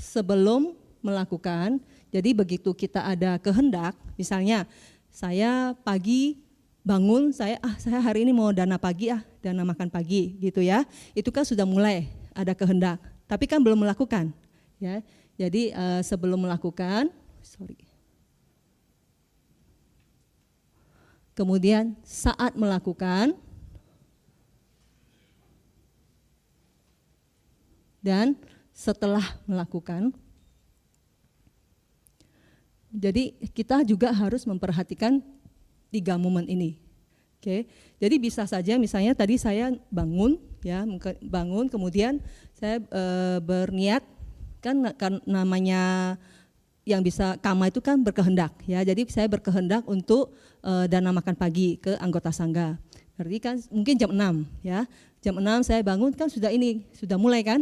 sebelum melakukan. Jadi begitu kita ada kehendak, misalnya saya pagi bangun, saya hari ini mau dana pagi dana makan pagi gitu ya. Itu kan sudah mulai ada kehendak. Tapi kan belum melakukan, ya. Jadi sebelum melakukan, kemudian saat melakukan, dan setelah melakukan. Jadi kita juga harus memperhatikan 3 momen ini. Oke, jadi bisa saja misalnya tadi saya bangun kemudian saya berniat kan namanya yang bisa kama itu kan berkehendak ya. Jadi saya berkehendak untuk dana makan pagi ke anggota sangga. Berarti kan mungkin jam 6 ya. Jam 6 saya bangun kan sudah mulai kan?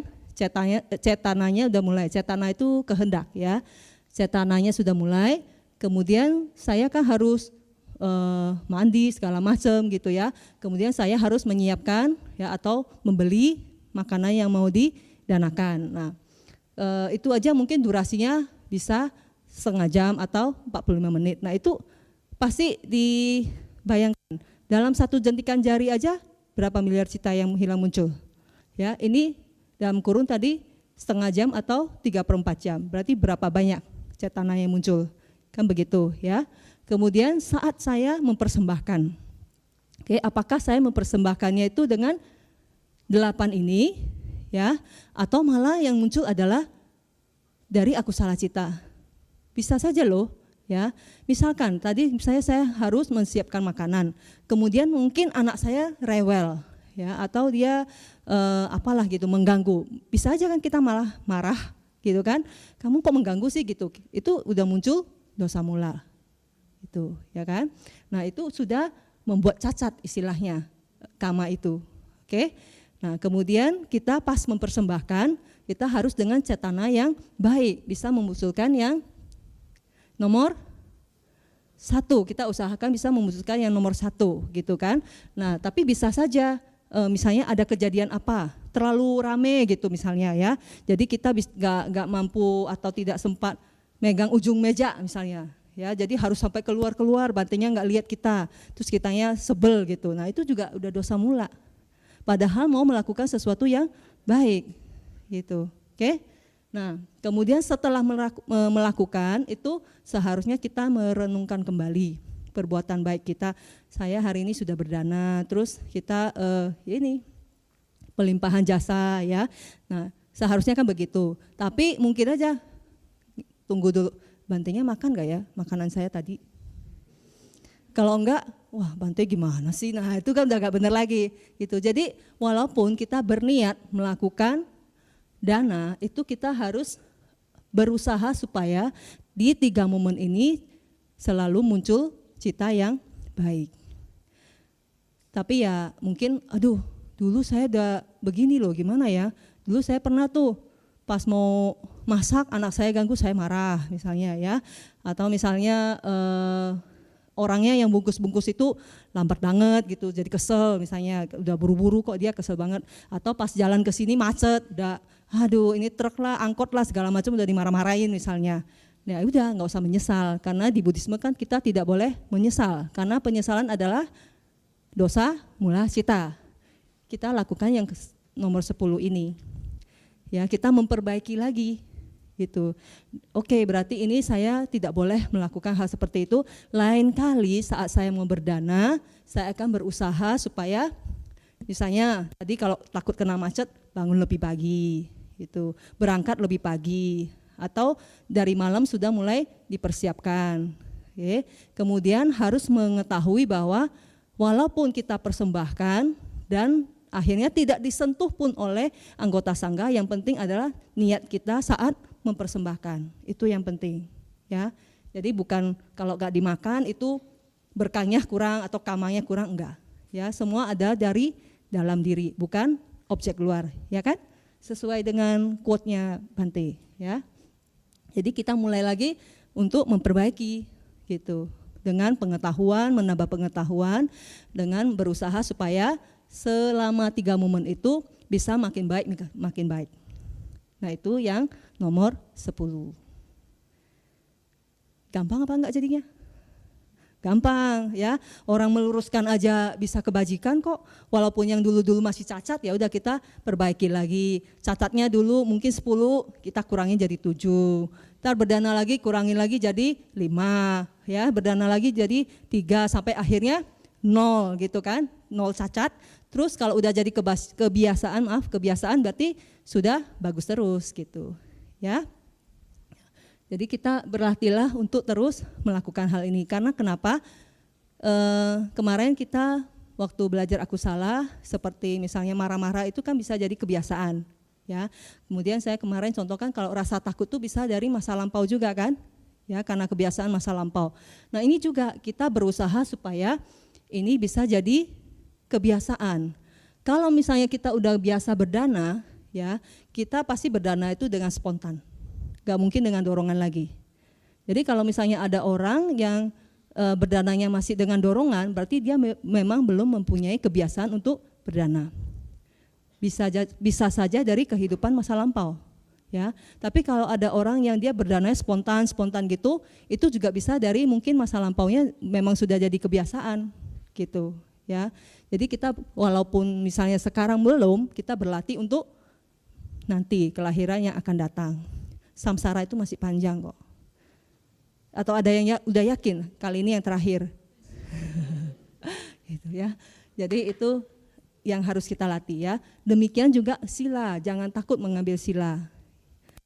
Cetananya udah mulai. Cetana itu kehendak ya. Cetananya sudah mulai. Kemudian saya kan harus mandi segala macam gitu ya. Kemudian saya harus menyiapkan ya atau membeli makanan yang mau didanakan. Nah, itu aja mungkin durasinya bisa setengah jam atau 45 menit. Nah, itu pasti dibayangkan dalam satu jentikan jari aja berapa miliar cita yang hilang muncul. Ya, ini dalam kurun tadi setengah jam atau 3/4 jam. Berarti berapa banyak cetana yang muncul? Kan begitu ya. Kemudian saat saya mempersembahkan, oke, apakah saya mempersembahkannya itu dengan 8 ini, ya, atau malah yang muncul adalah dari aku salah cita. Bisa saja loh, ya. Misalkan tadi saya harus menyiapkan makanan, kemudian mungkin anak saya rewel, ya, atau dia apalah gitu mengganggu. Bisa aja kan kita malah marah, gitu kan? Kamu kok mengganggu sih gitu? Itu udah muncul dosa mula, itu, ya kan? Nah itu sudah membuat cacat istilahnya kama itu, oke? Nah kemudian kita pas mempersembahkan, kita harus dengan cetana yang baik, bisa memunculkan yang nomor 1, kita usahakan bisa memunculkan yang nomor 1 gitu kan. Nah tapi bisa saja misalnya ada kejadian apa, terlalu rame gitu misalnya ya, jadi kita nggak mampu atau tidak sempat megang ujung meja misalnya, ya jadi harus sampai keluar bantainya nggak lihat kita, terus kitanya sebel gitu. Nah itu juga udah dosa mula, padahal mau melakukan sesuatu yang baik gitu, oke? Nah kemudian setelah melakukan itu seharusnya kita merenungkan kembali perbuatan baik kita. Saya hari ini sudah berdana, terus kita ini pelimpahan jasa ya. Nah seharusnya kan begitu, tapi mungkin aja tunggu dulu, bantainya makan gak ya makanan saya tadi? Kalau enggak, wah Bante gimana sih? Nah itu kan udah gak benar lagi gitu. Jadi walaupun kita berniat melakukan dana, itu kita harus berusaha supaya di 3 momen ini selalu muncul cita yang baik. Tapi ya mungkin, aduh dulu saya udah begini loh, gimana ya? Dulu saya pernah tuh pas mau masak anak saya ganggu, saya marah misalnya ya. Atau misalnya orangnya yang bungkus-bungkus itu lambat banget gitu, jadi kesel misalnya, udah buru-buru kok dia kesel banget. Atau pas jalan ke sini macet, udah aduh ini truk lah, angkot lah segala macam udah dimarah-marahin misalnya. Nah udah nggak usah menyesal, karena di Buddhisme kan kita tidak boleh menyesal, karena penyesalan adalah dosa mula cita. Kita lakukan yang nomor 10 ini, ya kita memperbaiki lagi gitu. Oke, berarti ini saya tidak boleh melakukan hal seperti itu. Lain kali saat saya mau berdana, saya akan berusaha supaya misalnya tadi kalau takut kena macet, bangun lebih pagi gitu, berangkat lebih pagi, atau dari malam sudah mulai dipersiapkan. Oke. Kemudian harus mengetahui bahwa walaupun kita persembahkan dan akhirnya tidak disentuh pun oleh anggota sangga, yang penting adalah niat kita saat mempersembahkan, itu yang penting ya. Jadi bukan kalau gak dimakan itu berkahnya kurang atau kamanya kurang, enggak ya, semua ada dari dalam diri, bukan objek luar, ya kan, sesuai dengan quote-nya Bante ya. Jadi kita mulai lagi untuk memperbaiki gitu, dengan pengetahuan, menambah pengetahuan, dengan berusaha supaya selama 3 momen itu bisa makin baik. Nah itu yang nomor 10. Gampang apa enggak jadinya? Gampang ya, orang meluruskan aja bisa kebajikan kok. Walaupun yang dulu-dulu masih cacat, ya udah kita perbaiki lagi. Catatnya dulu mungkin 10, kita kurangin jadi 7. Ntar berdana lagi kurangin lagi jadi 5 ya, berdana lagi jadi 3 sampai akhirnya 0 gitu kan, 0 cacat. Terus kalau udah jadi kebiasaan berarti sudah bagus terus gitu ya. Jadi kita berlatihlah untuk terus melakukan hal ini, karena kenapa? Kemarin kita waktu belajar aku salah, seperti misalnya marah-marah itu kan bisa jadi kebiasaan ya. Kemudian saya kemarin contohkan kalau rasa takut itu bisa dari masa lampau juga kan ya, karena kebiasaan masa lampau. Nah ini juga kita berusaha supaya ini bisa jadi kebiasaan. Kalau misalnya kita udah biasa berdana ya, kita pasti berdana itu dengan spontan, gak mungkin dengan dorongan lagi. Jadi kalau misalnya ada orang yang berdananya masih dengan dorongan, berarti dia memang belum mempunyai kebiasaan untuk berdana. Bisa saja dari kehidupan masa lampau ya. Tapi kalau ada orang yang dia berdananya spontan gitu, itu juga bisa dari mungkin masa lampaunya memang sudah jadi kebiasaan gitu ya. Jadi kita walaupun misalnya sekarang belum, kita berlatih untuk nanti kelahiran yang akan datang. Samsara itu masih panjang kok. Atau ada yang udah yakin kali ini yang terakhir? Gitu ya. Jadi itu yang harus kita latih ya. Demikian juga sila, jangan takut mengambil sila.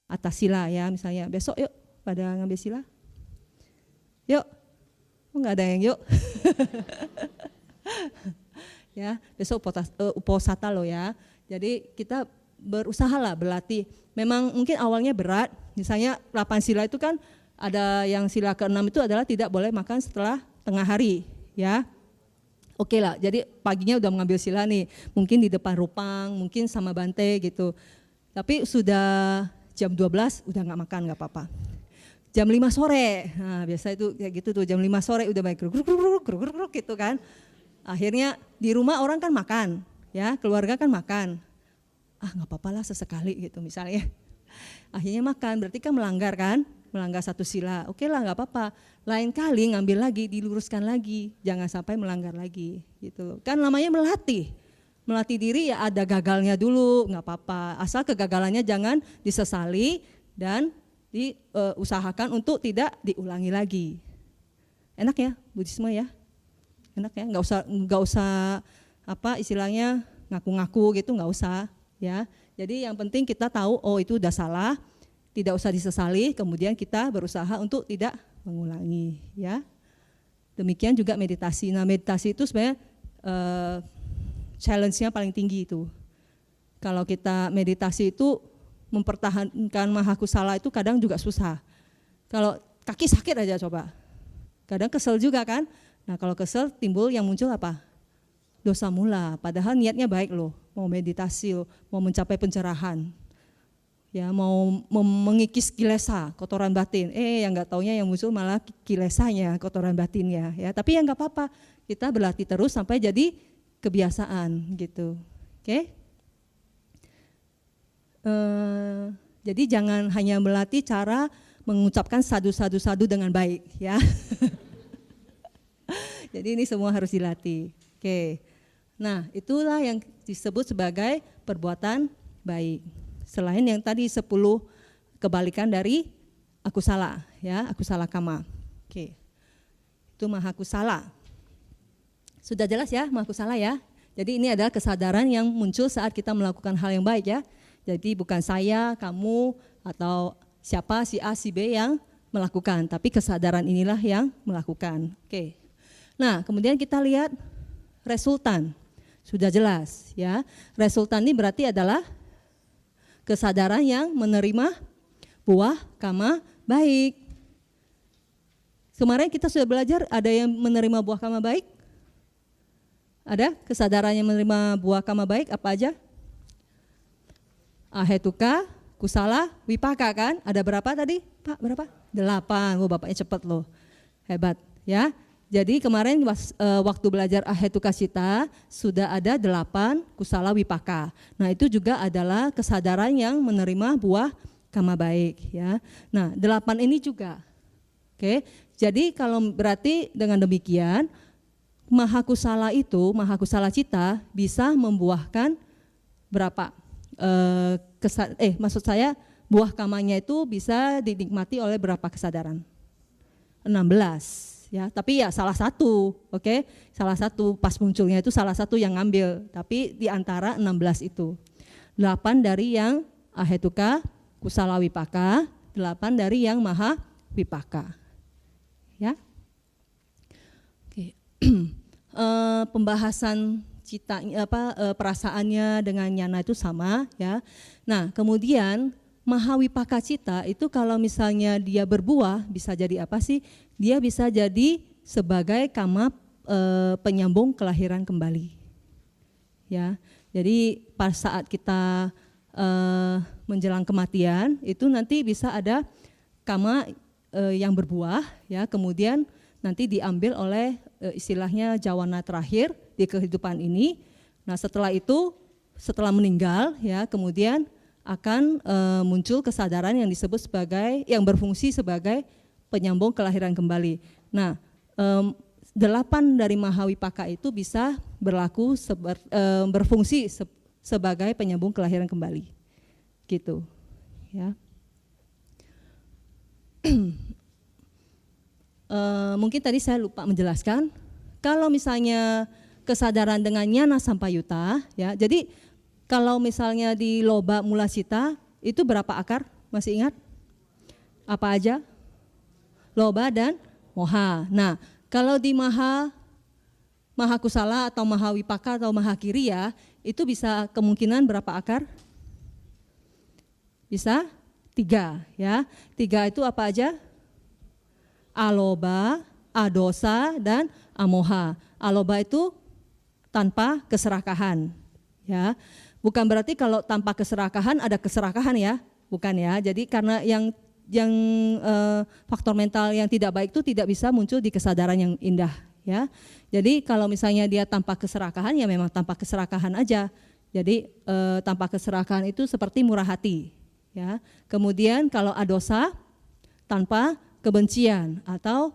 Atas sila ya, misalnya besok yuk pada ngambil sila. Yuk, nggak ada yang yuk. Ya, besok uposata loh ya. Jadi kita berusahalah berlatih. Memang mungkin awalnya berat, misalnya 8 sila itu kan ada yang sila ke-6 itu adalah tidak boleh makan setelah tengah hari ya. Oke lah, jadi paginya udah mengambil sila nih, mungkin di depan Rupang, mungkin sama Bante gitu. Tapi sudah jam 12 udah nggak makan nggak apa-apa. Jam 5 sore, nah biasa itu kayak gitu tuh, jam 5 sore udah baik gruk gitu kan. Akhirnya di rumah orang kan makan, ya keluarga kan makan. Ah nggak apa-apa lah sesekali gitu misalnya. Akhirnya makan, berarti kan melanggar kan? Melanggar satu sila, oke lah nggak apa-apa. Lain kali ngambil lagi, diluruskan lagi, jangan sampai melanggar lagi gitu. Kan namanya melatih diri ya ada gagalnya dulu, nggak apa-apa. Asal kegagalannya jangan disesali dan diusahakan untuk tidak diulangi lagi. Enak ya Buddhisme ya, enak ya, nggak usah apa istilahnya ngaku-ngaku gitu, nggak usah ya. Jadi yang penting kita tahu oh itu udah salah. Tidak usah disesali, kemudian kita berusaha untuk tidak mengulangi ya. Demikian juga meditasi. Nah meditasi itu sebenarnya challenge-nya paling tinggi itu. Kalau kita meditasi itu mempertahankan mahakusala itu kadang juga susah. Kalau kaki sakit aja coba, kadang kesel juga kan. Nah kalau kesel timbul yang muncul apa? Dosa mula, padahal niatnya baik loh, mau meditasi loh, mau mencapai pencerahan. Ya mau mengikis kilesa, kotoran batin. Yang nggak taunya yang muncul malah kilesanya, kotoran batinnya. Ya, tapi ya nggak apa-apa. Kita berlatih terus sampai jadi kebiasaan gitu. Oke? Jadi jangan hanya melatih cara mengucapkan sadu dengan baik, ya. Jadi ini semua harus dilatih. Oke. Nah, itulah yang disebut sebagai perbuatan baik. Selain yang tadi 10 kebalikan dari akusala, ya, akusala kama. Oke. Itu mahakusala. Sudah jelas ya, mahakusala ya. Jadi ini adalah kesadaran yang muncul saat kita melakukan hal yang baik ya. Jadi bukan saya, kamu atau siapa si A, si B yang melakukan, tapi kesadaran inilah yang melakukan. Oke. Nah, kemudian kita lihat resultan. Sudah jelas ya. Resultan ini berarti adalah kesadaran yang menerima buah kama baik. Kemarin kita sudah belajar ada yang menerima buah kama baik? Ada kesadaran yang menerima buah kama baik apa aja? Ahetuka, kusala, wipaka kan? Ada berapa tadi? Pak, berapa? 8. Oh, bapaknya cepat loh. Hebat ya. Jadi kemarin waktu belajar ahetuka cita sudah ada 8 kusala wipaka. Nah itu juga adalah kesadaran yang menerima buah kama baik ya. Nah 8 ini juga. Oke. Jadi kalau berarti dengan demikian mahakusala itu, mahakusala cita bisa membuahkan berapa? Maksud saya buah kamanya itu bisa dinikmati oleh berapa kesadaran? 16. Ya, tapi ya salah satu, oke? Salah satu pas munculnya itu salah satu yang ngambil, tapi di antara 16 itu. 8 dari yang ahetuka, kusala wipaka, 8 dari yang maha wipaka. Ya. Oke. Pembahasan citanya perasaannya dengan nyana itu sama ya. Nah, kemudian maha wipaka cita itu kalau misalnya dia berbuah bisa jadi apa sih? Dia bisa jadi sebagai kama penyambung kelahiran kembali. Ya. Jadi pas saat kita menjelang kematian itu nanti bisa ada kama yang berbuah ya, kemudian nanti diambil oleh istilahnya jawana terakhir di kehidupan ini. Nah, setelah itu setelah meninggal ya, kemudian akan muncul kesadaran yang disebut sebagai yang berfungsi sebagai penyambung kelahiran kembali. Nah, 8 dari mahawipaka itu bisa berfungsi sebagai penyambung kelahiran kembali, gitu, ya. mungkin tadi saya lupa menjelaskan, kalau misalnya kesadaran dengan nyana sampayuta, ya, jadi kalau misalnya di loba mula cita itu berapa akar? Masih ingat? Apa aja? Loba dan moha. Nah, kalau di maha kusala atau maha wipaka atau maha kiriya itu bisa kemungkinan berapa akar? Bisa 3, ya. 3 itu apa aja? Aloba, adosa, dan amoha. Aloba itu tanpa keserakahan, ya. Bukan berarti kalau tanpa keserakahan ada keserakahan, ya, bukan, ya. Jadi karena yang faktor mental yang tidak baik itu tidak bisa muncul di kesadaran yang indah, ya. Jadi kalau misalnya dia tanpa keserakahan, ya memang tanpa keserakahan aja. Jadi tanpa keserakahan itu seperti murah hati, ya. Kemudian kalau adosa tanpa kebencian atau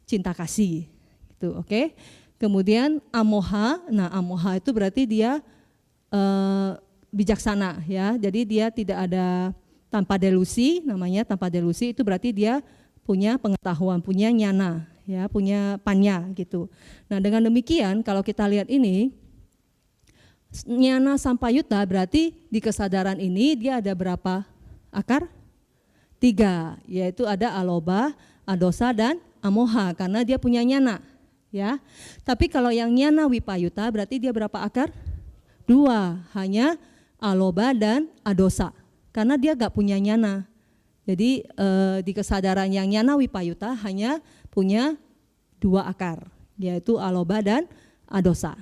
cinta kasih, gitu, oke. Kemudian amoha, nah amoha itu berarti dia bijaksana, ya. Jadi dia tidak ada tanpa delusi, namanya tanpa delusi itu berarti dia punya pengetahuan, punya nyana, ya, punya panya, gitu. Nah dengan demikian kalau kita lihat ini, nyana sampayuta berarti di kesadaran ini dia ada berapa akar? 3, yaitu ada aloba, adosa, dan amoha karena dia punya nyana, ya. Tapi kalau yang nyana wipayuta berarti dia berapa akar? 2, hanya aloba dan adosa karena dia gak punya nyana. Jadi di kesadaran yang nyana wipayuta hanya punya 2 akar, yaitu aloba dan adosa.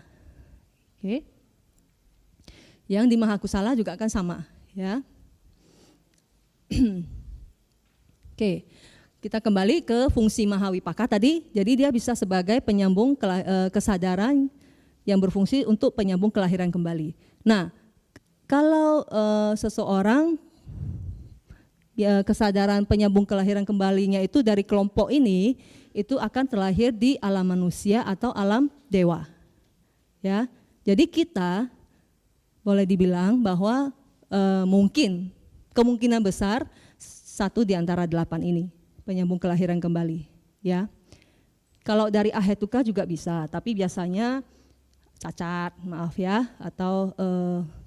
Oke. Yang di mahakusala juga akan sama, ya. Oke, kita kembali ke fungsi mahawipaka tadi. Jadi dia bisa sebagai penyambung kesadaran yang berfungsi untuk penyambung kelahiran kembali. Nah, kalau seseorang ya, kesadaran penyambung kelahiran kembalinya itu dari kelompok ini, itu akan terlahir di alam manusia atau alam dewa. Ya, jadi kita boleh dibilang bahwa mungkin kemungkinan besar 1 di antara 8 ini penyambung kelahiran kembali, ya. Kalau dari ahetuka juga bisa, tapi biasanya cacat, maaf ya, atau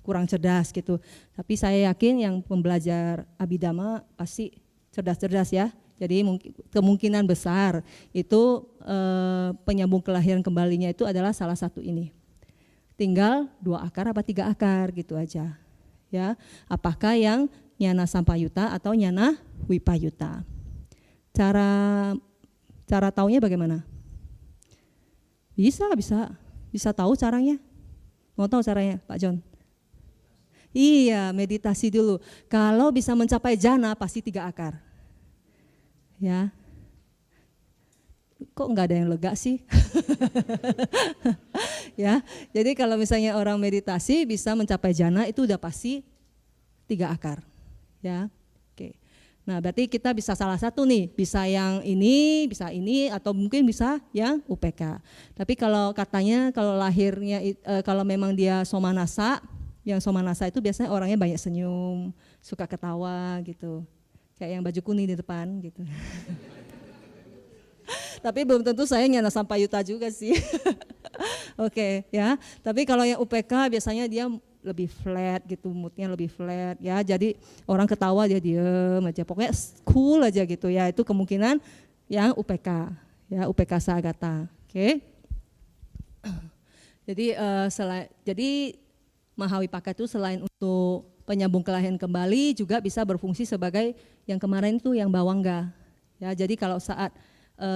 kurang cerdas gitu. Tapi saya yakin yang pembelajar abidama pasti cerdas-cerdas, ya. Jadi kemungkinan besar itu penyambung kelahiran kembalinya itu adalah salah satu ini. Tinggal 2 akar apa 3 akar gitu aja, ya. Apakah yang nyana sampayuta atau nyana wipayuta? Cara taunya bagaimana? Bisa tahu caranya? Mau tahu caranya, Pak John? Iya, meditasi dulu. Kalau bisa mencapai jana pasti 3 akar. Ya. Kok enggak ada yang lega sih? Ya. Jadi kalau misalnya orang meditasi bisa mencapai jana itu udah pasti 3 akar. Ya, oke. Nah berarti kita bisa salah satu nih, bisa yang ini, bisa ini, atau mungkin bisa yang UPK. Tapi kalau katanya kalau lahirnya, kalau memang dia somanasa, yang somanasa itu biasanya orangnya banyak senyum, suka ketawa gitu, kayak yang baju kuning di depan gitu. Tapi belum tentu saya nyana sampayuta juga sih. Oke, ya. Tapi kalau yang UPK biasanya dia lebih flat gitu, moodnya lebih flat, ya. Jadi orang ketawa dia diem aja, pokoknya cool aja gitu, ya. Itu kemungkinan yang UPK, ya, UPK Sagata. Oke. Jadi mahawipaka itu selain untuk penyambung kelahiran kembali juga bisa berfungsi sebagai yang kemarin itu yang bawangga, ya. Jadi kalau saat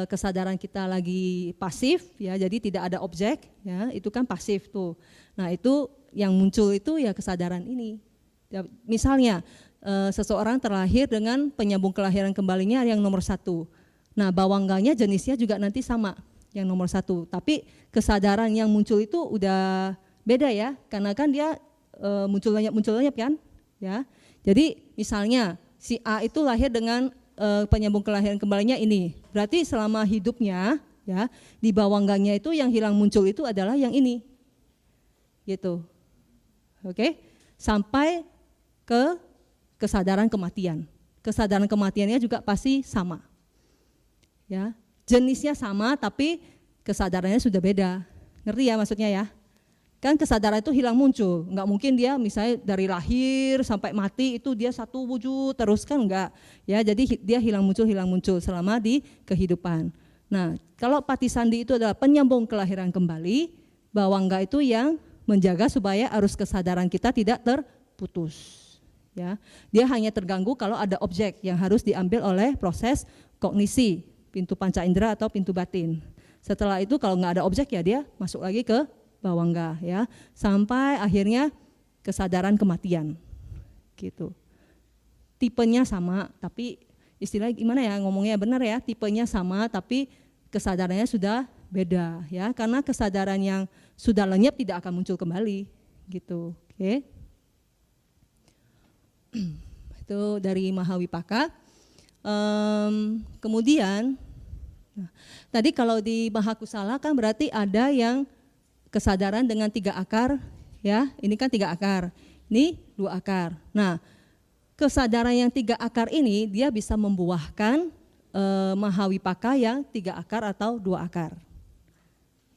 kesadaran kita lagi pasif, ya, jadi tidak ada objek, ya, itu kan pasif tuh. Nah itu yang muncul itu ya kesadaran ini. Ya, misalnya seseorang terlahir dengan penyambung kelahiran kembalinya yang nomor 1. Nah bawangganya jenisnya juga nanti sama, yang nomor 1. Tapi kesadaran yang muncul itu udah beda, ya, karena kan dia munculnya kan, ya. Jadi misalnya si A itu lahir dengan penyambung kelahiran kembalinya ini, berarti selama hidupnya, ya, di bawangganya itu yang hilang muncul itu adalah yang ini, gitu, oke, sampai ke kesadaran kematian. Kesadaran kematiannya juga pasti sama, ya. Jenisnya sama tapi kesadarannya sudah beda. Ngerti ya maksudnya ya? Kan kesadaran itu hilang muncul, nggak mungkin dia misalnya dari lahir sampai mati itu dia satu wujud terus kan enggak. Ya, jadi dia hilang muncul selama di kehidupan. Nah, kalau Patisandi itu adalah penyambung kelahiran kembali, Bawangga itu yang menjaga supaya arus kesadaran kita tidak terputus. Ya, dia hanya terganggu kalau ada objek yang harus diambil oleh proses kognisi, pintu panca indera atau pintu batin. Setelah itu kalau nggak ada objek ya dia masuk lagi ke Bawangga ya, sampai akhirnya kesadaran kematian gitu. Tipenya sama tapi istilah gimana ya ngomongnya benar ya, tipenya sama tapi kesadarannya sudah beda ya, karena kesadaran yang sudah lenyap tidak akan muncul kembali gitu. Oke. Itu dari Mahawipaka. Kemudian tadi kalau di Mahakusala kan berarti ada yang kesadaran dengan 3 akar ya, ini kan 3 akar, ini 2 akar. Nah, kesadaran yang 3 akar ini dia bisa membuahkan Mahawipaka yang 3 akar atau 2 akar.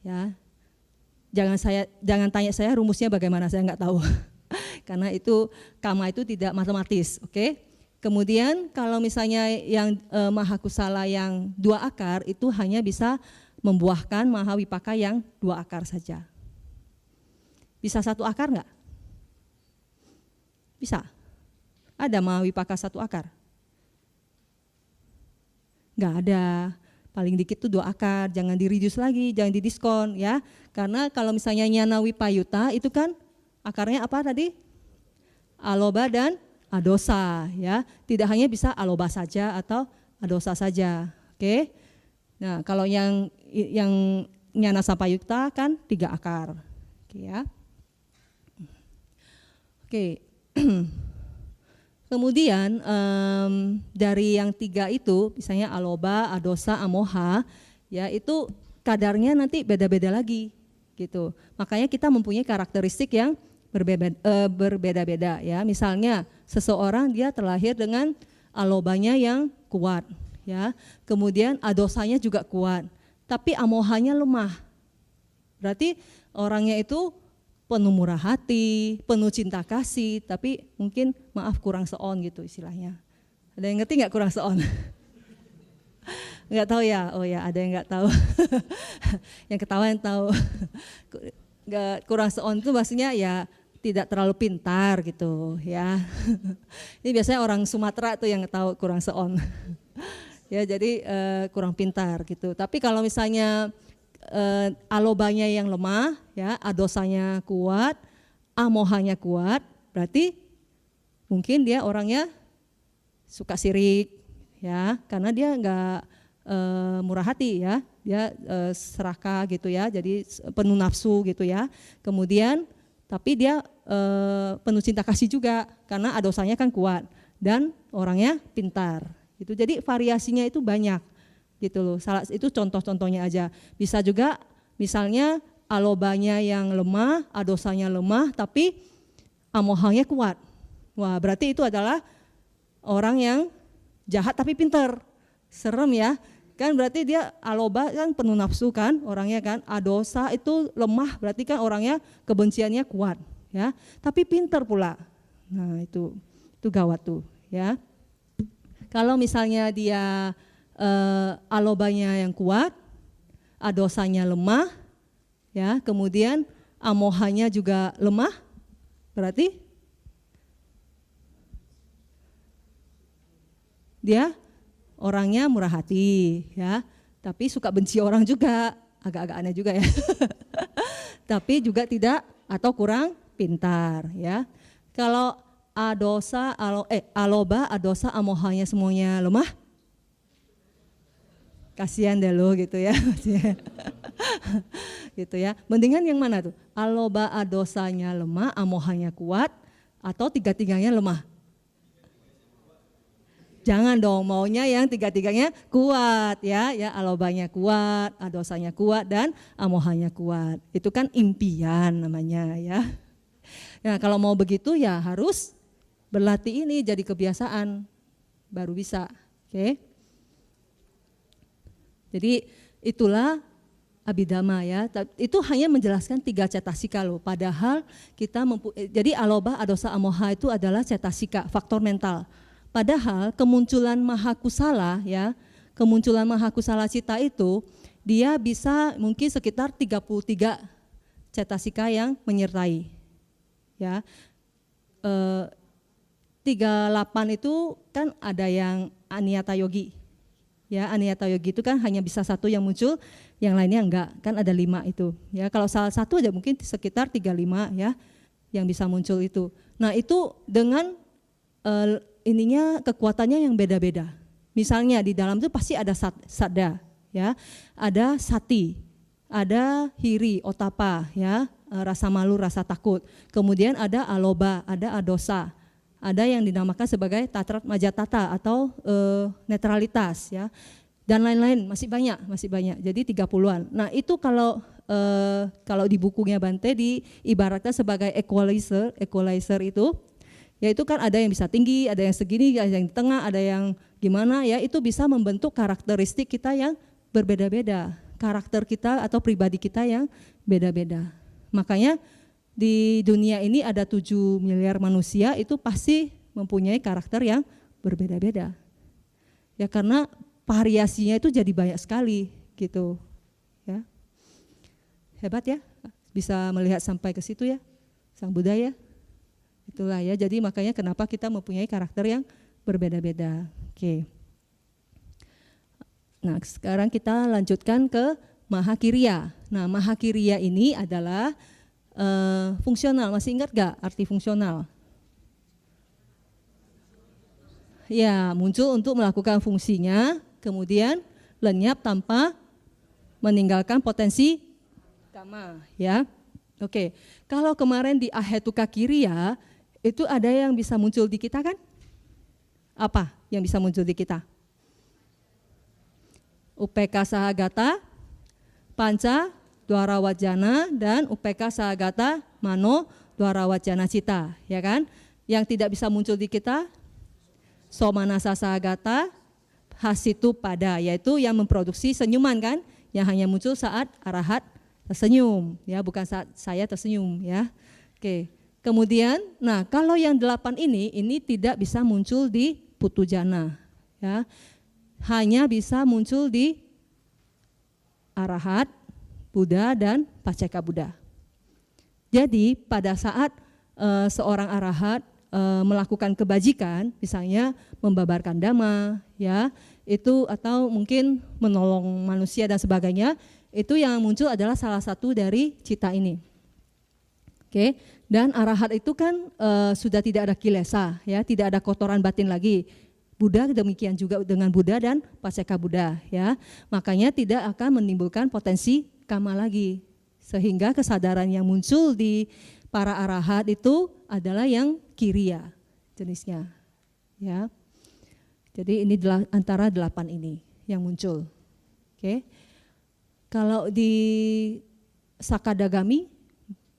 Ya, jangan tanya saya rumusnya bagaimana, saya nggak tahu, karena itu kama itu tidak matematis, oke? Kemudian kalau misalnya yang Mahakusala yang 2 akar itu hanya bisa membuahkan Mahawipaka yang 2 akar saja. Bisa 1 akar enggak? Bisa. Ada Mahawipaka 1 akar? Enggak ada. Paling dikit tuh 2 akar, jangan di-reduce lagi, jangan didiskon ya. Karena kalau misalnya Nyana Wipayuta itu kan akarnya apa tadi? Aloba dan adosa ya. Tidak hanya bisa aloba saja atau adosa saja. Oke. Nah, kalau yang Nyana Sampayukta kan 3 akar. Oke ya. Oke. Kemudian dari yang 3 itu, misalnya aloba, adosa, amoha, ya itu kadarnya nanti beda-beda lagi, gitu. Makanya kita mempunyai karakteristik yang berbeda-beda, ya. Misalnya seseorang dia terlahir dengan alobanya yang kuat, ya. Kemudian adosanya juga kuat, tapi amohanya lemah. Berarti orangnya itu penuh murah hati, penuh cinta kasih, tapi mungkin maaf kurang seon gitu istilahnya. Ada yang ngerti nggak kurang seon? Nggak tahu ya? Oh ya, ada yang nggak tahu. Yang ketawa yang tahu. Nggak, kurang seon itu maksudnya ya tidak terlalu pintar gitu ya. Ini biasanya orang Sumatera tuh yang tahu kurang seon. Ya jadi kurang pintar gitu. Tapi kalau misalnya alobanya yang lemah, ya, adosanya kuat, amohanya kuat, berarti mungkin dia orangnya suka sirik, ya, karena dia enggak murah hati, ya, dia serakah gitu ya, jadi penuh nafsu gitu ya. Kemudian, tapi dia penuh cinta kasih juga, karena adosanya kan kuat dan orangnya pintar. Gitu. Jadi variasinya itu banyak. Gitu loh. Salah itu contoh-contohnya aja. Bisa juga misalnya alobanya yang lemah, adosanya lemah, tapi amohanya kuat. Wah, berarti itu adalah orang yang jahat tapi pintar. Serem ya. Kan berarti dia aloba kan penuh nafsu kan orangnya kan. Adosa itu lemah, berarti kan orangnya kebenciannya kuat, ya. Tapi pintar pula. Nah, itu gawat tuh, ya. Kalau misalnya dia alobanya yang kuat, adosanya lemah, ya, kemudian amohanya juga lemah, berarti dia orangnya murah hati, ya, tapi suka benci orang juga, agak-agak aneh juga ya. Tapi juga tidak atau kurang pintar, ya. Kalau aloba, adosa, amohanya semuanya lemah, kasihan deh lo gitu ya. Gitu ya. Mendingan yang mana tuh? Aloba adosanya lemah, amohanya kuat, atau tiga-tiganya lemah? Jangan dong, maunya yang tiga-tiganya kuat ya. Ya, alobanya kuat, adosanya kuat, dan amohanya kuat. Itu kan impian namanya ya. Nah, kalau mau begitu ya harus berlatih ini jadi kebiasaan baru bisa. Oke. Jadi itulah Abhidhamma ya. Itu hanya menjelaskan 3 cetasika loh. Padahal kita jadi aloba, adosa, amoha itu adalah cetasika, faktor mental. Padahal kemunculan mahakusala ya, kemunculan mahakusala cita itu dia bisa mungkin sekitar 33 cetasika yang menyertai. Ya. 38 itu kan ada yang aniyata yogi. Ya, aniyata yogi itu kan hanya bisa 1 yang muncul, yang lainnya enggak, kan ada 5 itu. Ya, kalau salah satu aja mungkin sekitar 35 ya yang bisa muncul itu. Nah, itu dengan ininya kekuatannya yang beda-beda. Misalnya di dalam itu pasti ada sadda, ya. Ada sati, ada hiri, otapa, ya, rasa malu, rasa takut. Kemudian ada aloba, ada adosa. Ada yang dinamakan sebagai tatrat majatata atau netralitas ya. Dan lain-lain, masih banyak. Jadi 30-an. Nah, itu kalau di bukunya Bante diibaratkan sebagai equalizer itu, yaitu kan ada yang bisa tinggi, ada yang segini, ada yang di tengah, ada yang gimana ya, itu bisa membentuk karakteristik kita yang berbeda-beda. Karakter kita atau pribadi kita yang beda-beda. Makanya di dunia ini ada 7 miliar manusia, itu pasti mempunyai karakter yang berbeda-beda. Ya karena variasinya itu jadi banyak sekali gitu. Ya. Hebat ya, bisa melihat sampai ke situ ya, Sang Buddha ya. Itulah ya, jadi makanya kenapa kita mempunyai karakter yang berbeda-beda. Oke. Nah, sekarang kita lanjutkan ke Mahakiriya. Nah, Mahakiriya ini adalah fungsional. Masih ingat gak arti fungsional? Ya, muncul untuk melakukan fungsinya, kemudian lenyap tanpa meninggalkan potensi kama, ya. Oke, kalau kemarin di ahetuka kiriya itu ada yang bisa muncul di kita kan? Apa yang bisa muncul di kita? UPK sahagata, panca dwara wajana, dan UPK sahagata mano dwara wajana cita, ya kan? Yang tidak bisa muncul di kita somanasa sahagata hasitu pada, yaitu yang memproduksi senyuman kan, yang hanya muncul saat arahat tersenyum, ya, bukan saat saya tersenyum, ya. Oke. Kemudian, nah kalau yang 8 ini tidak bisa muncul di putujana, ya. Hanya bisa muncul di arahat, Buddha, dan paceka Buddha. Jadi pada saat seorang arahat melakukan kebajikan, misalnya membabarkan dhamma, ya, itu atau mungkin menolong manusia dan sebagainya, itu yang muncul adalah salah satu dari cita ini. Oke, dan arahat itu kan sudah tidak ada kilesa, ya, tidak ada kotoran batin lagi. Buddha demikian juga dengan Buddha dan paceka Buddha, ya. Makanya tidak akan menimbulkan potensi kama lagi. Sehingga kesadaran yang muncul di para arahat itu adalah yang kiriya jenisnya, ya. Jadi ini antara 8 ini yang muncul. Oke. Kalau di sakadagami,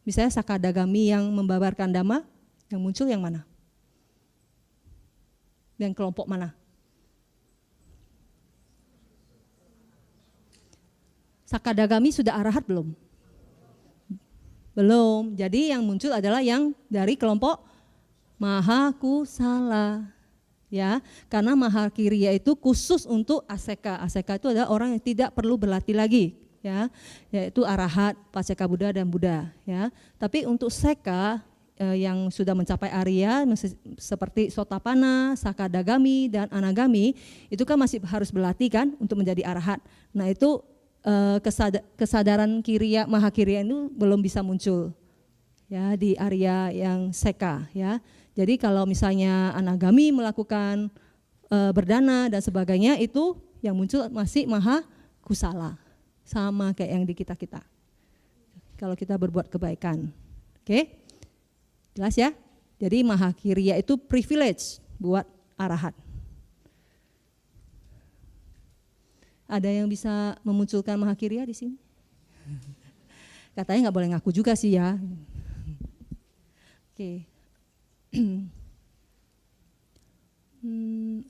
misalnya sakadagami yang membabarkan dhamma, yang muncul yang mana? Dan kelompok mana? Sakadagami sudah arahat belum? Belum. Jadi yang muncul adalah yang dari kelompok Mahakusala, ya. Karena Mahakiriya itu khusus untuk aseka. Aseka itu adalah orang yang tidak perlu berlatih lagi, ya. Yaitu arahat, paceka Buddha, dan Buddha, ya. Tapi untuk seka yang sudah mencapai Arya seperti Sotapanna, Sakadagami, dan Anagami, itu kan masih harus berlatih kan untuk menjadi arahat. Nah itu kesadaran kiriya, mahakiriya itu belum bisa muncul, ya, di Arya yang seka, ya. Jadi kalau misalnya Anagami melakukan berdana dan sebagainya, itu yang muncul masih mahakusala, sama kayak yang di kita-kita. Kalau kita berbuat kebaikan, oke? Jelas ya? Jadi mahakiriya itu privilege buat arahat. Ada yang bisa memunculkan mahakiriya di sini? Katanya nggak boleh ngaku juga sih ya. Oke.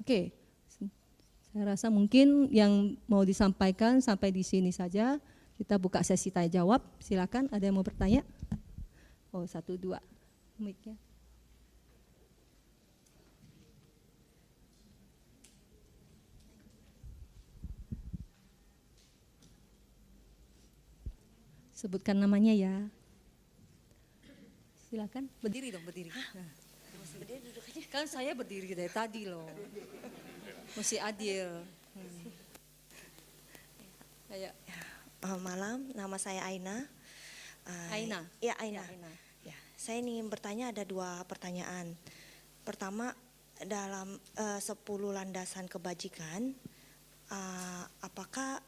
Oke. Saya rasa mungkin yang mau disampaikan sampai di sini saja. Kita buka sesi tanya jawab. Silakan, ada yang mau bertanya? Oh, 1, 2. Mic-nya. Sebutkan namanya ya. Silakan, berdiri dong, berdiri. Nah. Berdiri duduk aja. Kan saya berdiri dari tadi loh. Mesti adil. Ayo. Malam, nama saya Aina. Aina. Ya, Aina. Ya, Aina. Ya, saya ingin bertanya, ada 2 pertanyaan. Pertama, dalam 10 landasan kebajikan, apakah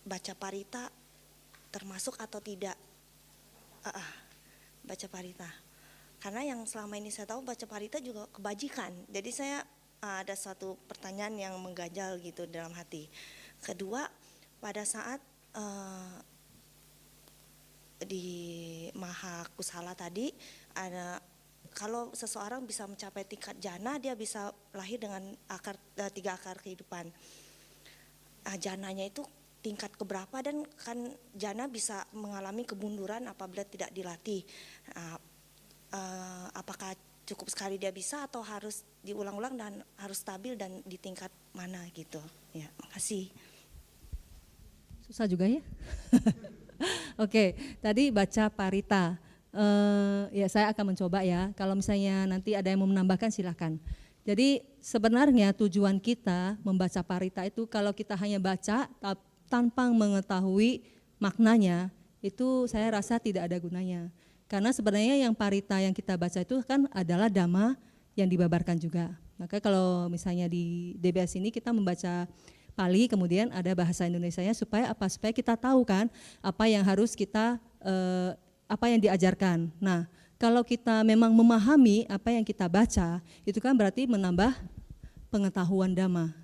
baca parita termasuk atau tidak? Baca parita. Karena yang selama ini saya tahu baca parita juga kebajikan. Jadi saya ada suatu pertanyaan yang mengganjal gitu dalam hati. Kedua, pada saat di Maha Kusala tadi ada, kalau seseorang bisa mencapai tingkat jana, dia bisa lahir dengan 3 akar kehidupan. Jananya itu tingkat keberapa, dan kan jana bisa mengalami kemunduran apabila tidak dilatih. Apakah cukup sekali dia bisa atau harus diulang-ulang dan harus stabil dan di tingkat mana gitu. Ya, makasih. Susah juga ya. Oke, tadi baca parita. Ya saya akan mencoba ya. Kalau misalnya nanti ada yang mau menambahkan silakan. Jadi sebenarnya tujuan kita membaca parita itu kalau kita hanya baca tanpa mengetahui maknanya, itu saya rasa tidak ada gunanya. Karena sebenarnya yang parita yang kita baca itu kan adalah dhamma yang dibabarkan juga. Maka kalau misalnya di DBS ini kita membaca Pali, kemudian ada bahasa Indonesianya supaya apa? Supaya kita tahu kan apa yang harus kita, apa yang diajarkan. Nah, kalau kita memang memahami apa yang kita baca, itu kan berarti menambah pengetahuan dhamma,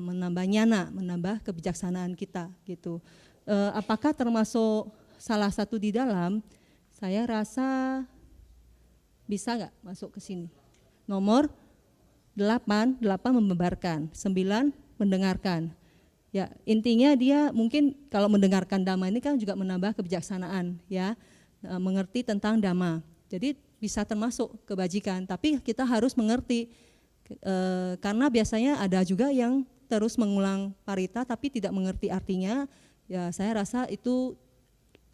menambah nyana, menambah kebijaksanaan kita gitu. Apakah termasuk salah satu di dalam? Saya rasa bisa nggak masuk ke sini. Nomor 8 membebarkan, 9 mendengarkan. Ya, intinya dia mungkin kalau mendengarkan dhamma ini kan juga menambah kebijaksanaan ya, mengerti tentang dhamma. Jadi bisa termasuk kebajikan, tapi kita harus mengerti karena biasanya ada juga yang terus mengulang parita tapi tidak mengerti artinya. Ya, saya rasa itu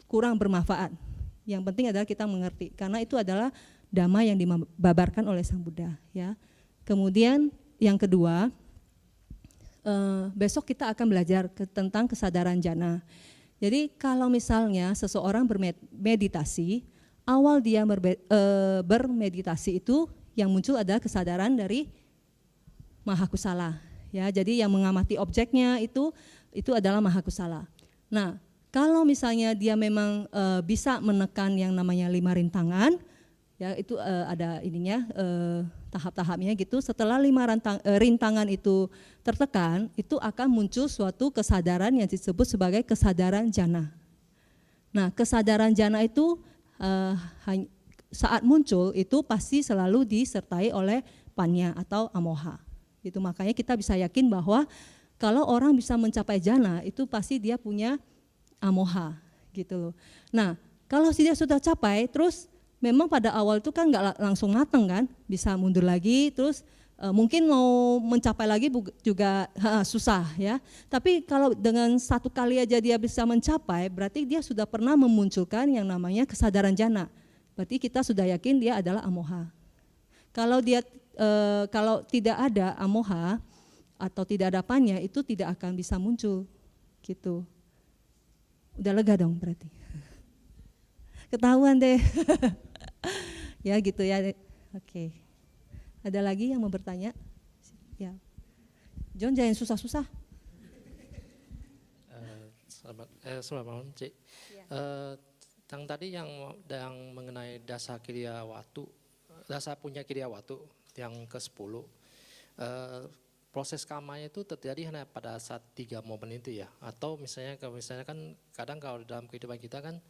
kurang bermanfaat. Yang penting adalah kita mengerti karena itu adalah dhamma yang dibabarkan oleh Sang Buddha ya. Kemudian yang kedua, besok kita akan belajar tentang kesadaran jana. Jadi kalau misalnya seseorang bermeditasi, awal dia bermeditasi itu yang muncul adalah kesadaran dari Maha Kusala. Ya, jadi yang mengamati objeknya itu adalah Maha Kusala. Nah, kalau misalnya dia memang bisa menekan yang namanya 5 rintangan, ya itu ada ininya tahap-tahapnya gitu. Setelah 5 rintangan itu tertekan, itu akan muncul suatu kesadaran yang disebut sebagai kesadaran jana. Nah, kesadaran jana itu saat muncul itu pasti selalu disertai oleh panya atau amoha. Itu makanya kita bisa yakin bahwa kalau orang bisa mencapai jana itu pasti dia punya amoha gitu loh. Nah, kalau dia sudah capai terus memang pada awal itu kan nggak langsung mateng kan, bisa mundur lagi, terus mungkin mau mencapai lagi juga susah ya. Tapi kalau dengan 1 kali aja dia bisa mencapai, berarti dia sudah pernah memunculkan yang namanya kesadaran jana. Berarti kita sudah yakin dia adalah amoha. Kalau dia kalau tidak ada amoha atau tidak ada panya, itu tidak akan bisa muncul gitu. Udah lega dong berarti. Ketahuan deh. Ya gitu ya. Oke. Ada lagi yang mau bertanya? Ya. John jangan susah-susah. Selamat malam, Cik. Ya. Yang tadi yang mengenai dasa kriya watu, dasa punya kriya watu yang ke-10. Proses kamanya itu terjadi hanya pada saat 3 momen itu ya, atau misalnya kan kadang kalau dalam kehidupan kita kan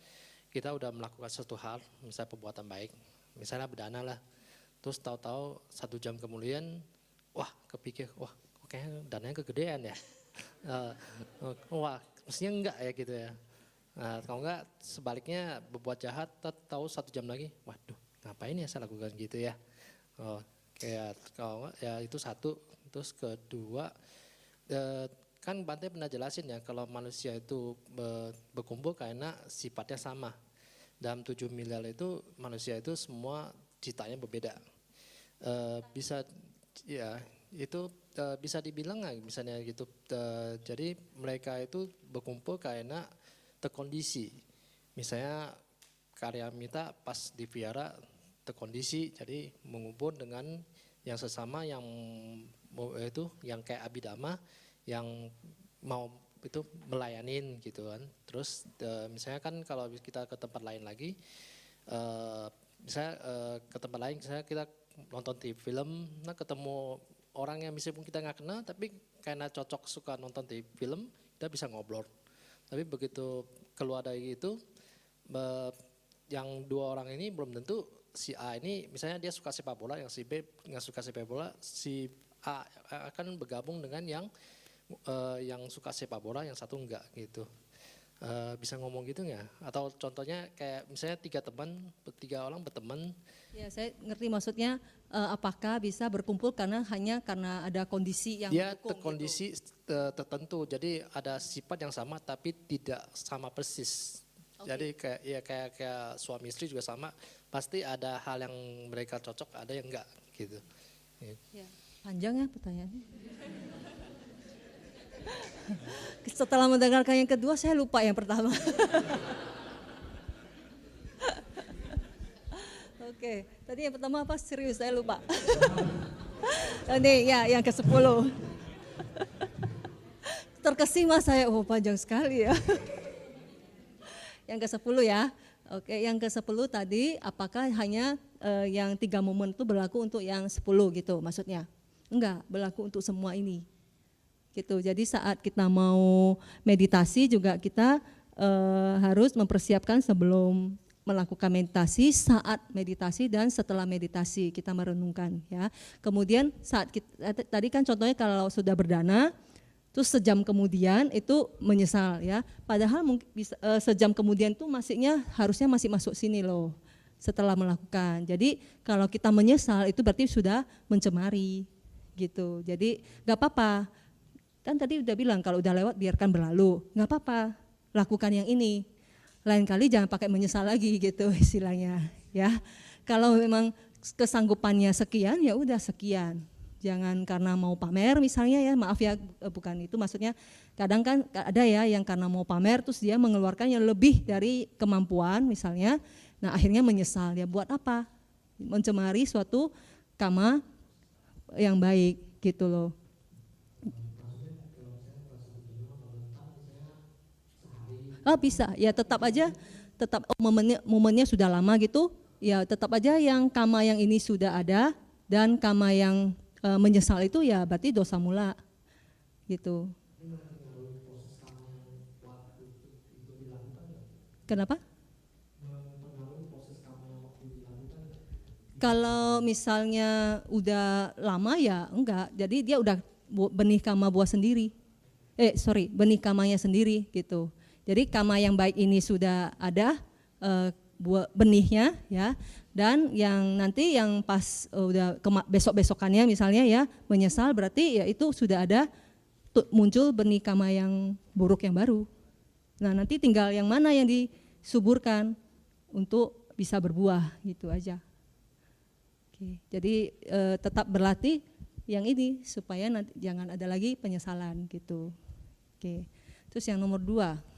kita udah melakukan sesuatu hal, misalnya perbuatan baik, misalnya berdana lah, terus tahu-tahu 1 jam kemudian, wah kepikir, wah kayaknya dananya kegedean ya. Wah, mestinya enggak ya gitu ya. Nah, kalau enggak sebaliknya berbuat jahat, tahu 1 jam lagi, waduh ngapain ya saya lakukan gitu ya. Kayak kalau enggak, ya itu satu. Terus kedua, kan Bante pernah jelasin ya kalau manusia itu berkumpul karena sifatnya sama. Dalam 7 miliar itu manusia itu semua citanya berbeda. Bisa ya itu bisa dibilang nggak misalnya gitu. Jadi mereka itu berkumpul karena terkondisi. Misalnya karya Mita pas dipiara terkondisi, jadi mengumpul dengan yang sesama yang itu yang kayak Abhidhamma yang mau itu melayanin gitu kan. Terus misalnya kan kalau kita ke tempat lain lagi, misalnya ke tempat lain, misalnya kita nonton TV film, nah ketemu orang yang meskipun kita nggak kenal, tapi karena cocok suka nonton TV film, kita bisa ngobrol. Tapi begitu keluar dari itu, yang 2 orang ini belum tentu si A ini, misalnya dia suka sepak bola, yang si B nggak suka sepak bola, si A akan bergabung dengan yang suka sepak bola, yang satu enggak gitu. Bisa ngomong gitu nggak? Atau contohnya kayak misalnya 3 orang berteman. Ya, saya ngerti maksudnya, apakah bisa berkumpul hanya karena ada kondisi yang Dia mendukung kondisi gitu. tertentu, jadi ada sifat yang sama tapi tidak sama persis. Jadi kayak suami istri juga sama, pasti ada hal yang mereka cocok, ada yang enggak gitu. Ya, panjang ya pertanyaannya. Setelah mendengarkan yang kedua, saya lupa yang pertama. Oke, tadi yang pertama apa? Serius, saya lupa. Ini ya yang ke-10. Terkesima saya, panjang sekali ya. Yang ke-10 ya. Oke, yang ke-10 tadi apakah hanya yang 3 momen itu berlaku untuk yang 10 gitu maksudnya? Enggak, berlaku untuk semua ini. Gitu. Jadi saat kita mau meditasi juga kita harus mempersiapkan sebelum melakukan meditasi, saat meditasi dan setelah meditasi kita merenungkan ya. Kemudian saat kita, tadi kan contohnya kalau sudah berdana, terus sejam kemudian itu menyesal ya. Padahal mungkin bisa, sejam kemudian itu harusnya masih masuk sini loh setelah melakukan. Jadi kalau kita menyesal itu berarti sudah mencemari gitu. Jadi nggak apa-apa. Kan tadi udah bilang kalau udah lewat biarkan berlalu, nggak apa-apa, lakukan yang ini. Lain kali jangan pakai menyesal lagi gitu istilahnya ya. Kalau memang kesanggupannya sekian ya udah sekian. Jangan karena mau pamer misalnya ya, maaf ya bukan itu maksudnya. Kadang kan ada ya yang karena mau pamer terus dia mengeluarkan yang lebih dari kemampuan misalnya. Nah akhirnya menyesal, ya buat apa? Mencemari suatu kama yang baik gitu loh. Oh bisa, ya tetap aja, momennya sudah lama gitu, ya tetap aja yang kama yang ini sudah ada dan kama yang menyesal itu ya berarti dosa mula gitu. Kenapa? Kalau misalnya udah lama ya enggak, jadi dia udah benih kama buah sendiri, benih kamanya sendiri gitu. Jadi kama yang baik ini sudah ada buah benihnya ya, dan yang nanti yang pas udah besok-besokannya misalnya ya menyesal berarti ya itu sudah ada muncul benih kama yang buruk yang baru. Nah nanti tinggal yang mana yang disuburkan untuk bisa berbuah gitu aja. Oke, jadi tetap berlatih yang ini supaya nanti jangan ada lagi penyesalan gitu. Oke, terus yang nomor 2.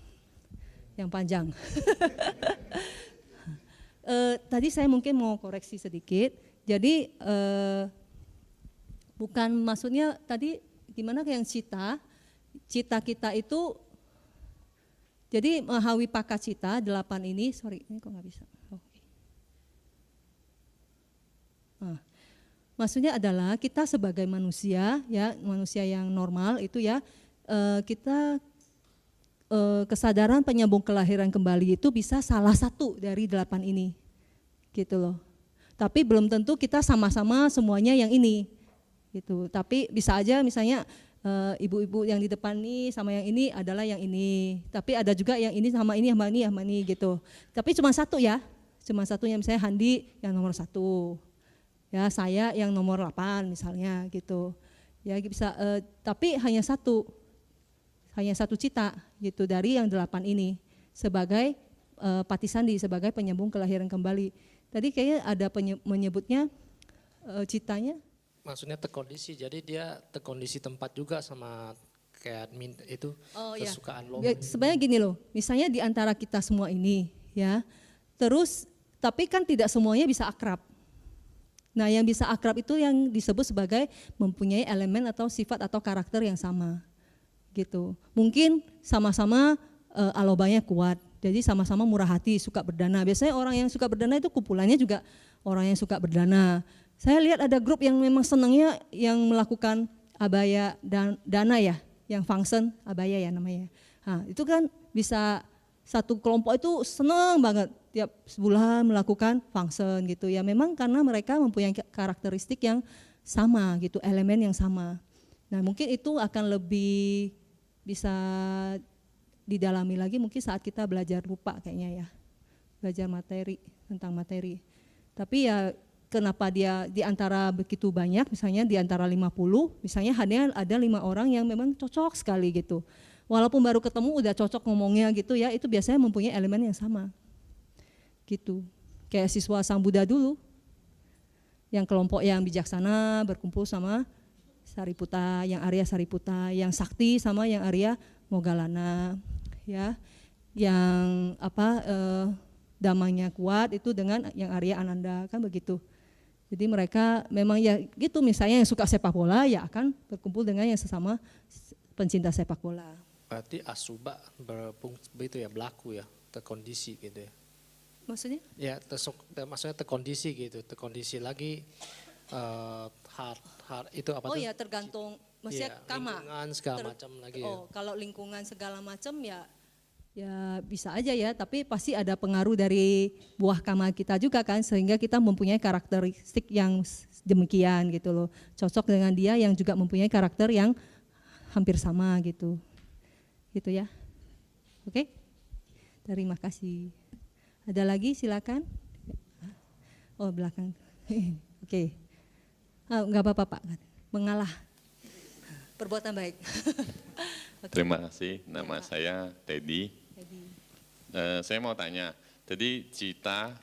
Yang panjang. Tadi saya mungkin mau koreksi sedikit. Jadi bukan maksudnya tadi gimana yang cita kita itu. Jadi Mahawipaka cita 8 ini, ini kok nggak bisa. Okay. Nah, maksudnya adalah kita sebagai manusia ya, manusia yang normal itu ya kita kesadaran penyambung kelahiran kembali itu bisa salah satu dari 8 ini gitu loh. Tapi belum tentu kita sama-sama semuanya yang ini gitu. Tapi bisa aja misalnya ibu-ibu yang di depan nih sama yang ini adalah yang ini. Tapi ada juga yang ini sama ini sama ini sama ini gitu. Tapi cuma satu ya, cuma satunya misalnya Handi yang nomor 1. Ya saya yang nomor 8 misalnya gitu. Ya bisa, tapi hanya satu cita gitu dari yang 8 ini sebagai Pati Sandi, sebagai penyambung kelahiran kembali. Tadi kayaknya ada menyebutnya citanya. Maksudnya terkondisi, jadi dia terkondisi tempat juga sama kayak itu kesukaan lo. Ya, sebenarnya gini loh, misalnya di antara kita semua ini ya, terus tapi kan tidak semuanya bisa akrab. Nah yang bisa akrab itu yang disebut sebagai mempunyai elemen atau sifat atau karakter yang sama gitu. Mungkin sama-sama alobanya kuat, jadi sama-sama murah hati, suka berdana. Biasanya orang yang suka berdana itu kumpulannya juga orang yang suka berdana. Saya lihat ada grup yang memang senangnya yang melakukan abaya dan dana ya, yang function abaya ya namanya. Nah, itu kan bisa satu kelompok itu senang banget tiap sebulan melakukan function gitu ya. Memang karena mereka mempunyai karakteristik yang sama gitu, elemen yang sama. Nah mungkin itu akan lebih bisa didalami lagi mungkin saat kita belajar rupa kayaknya ya. Belajar materi, tentang materi. Tapi ya kenapa dia di antara begitu banyak, misalnya di antara 50, misalnya hanya ada 5 orang yang memang cocok sekali gitu. Walaupun baru ketemu udah cocok ngomongnya gitu ya, itu biasanya mempunyai elemen yang sama. Gitu. Kayak siswa Sang Buddha dulu, yang kelompok yang bijaksana berkumpul sama Sariputta, yang Arya Sariputta, yang sakti sama yang Arya Moggallana, ya, yang damanya kuat itu dengan yang Arya Ananda, kan begitu. Jadi mereka memang ya gitu, misalnya yang suka sepak bola ya akan berkumpul dengan yang sesama pencinta sepak bola. Berarti asuba begitu ya, berlaku ya, terkondisi gitu ya. Maksudnya? Ya, maksudnya terkondisi gitu, terkondisi lagi itu apa tuh? Oh ya tergantung, maksudnya ya, kama. Lingkungan segala macam lagi ya. Oh kalau lingkungan segala macam ya bisa aja ya, tapi pasti ada pengaruh dari buah kama kita juga kan, sehingga kita mempunyai karakteristik yang demikian gitu loh. Cocok dengan dia yang juga mempunyai karakter yang hampir sama gitu. Gitu ya. Oke? Terima kasih. Ada lagi silakan. Oh belakang. Oke. Enggak apa-apa Pak. Mengalah. Perbuatan baik. Okay. Terima kasih, nama saya Teddy. Saya mau tanya, jadi cita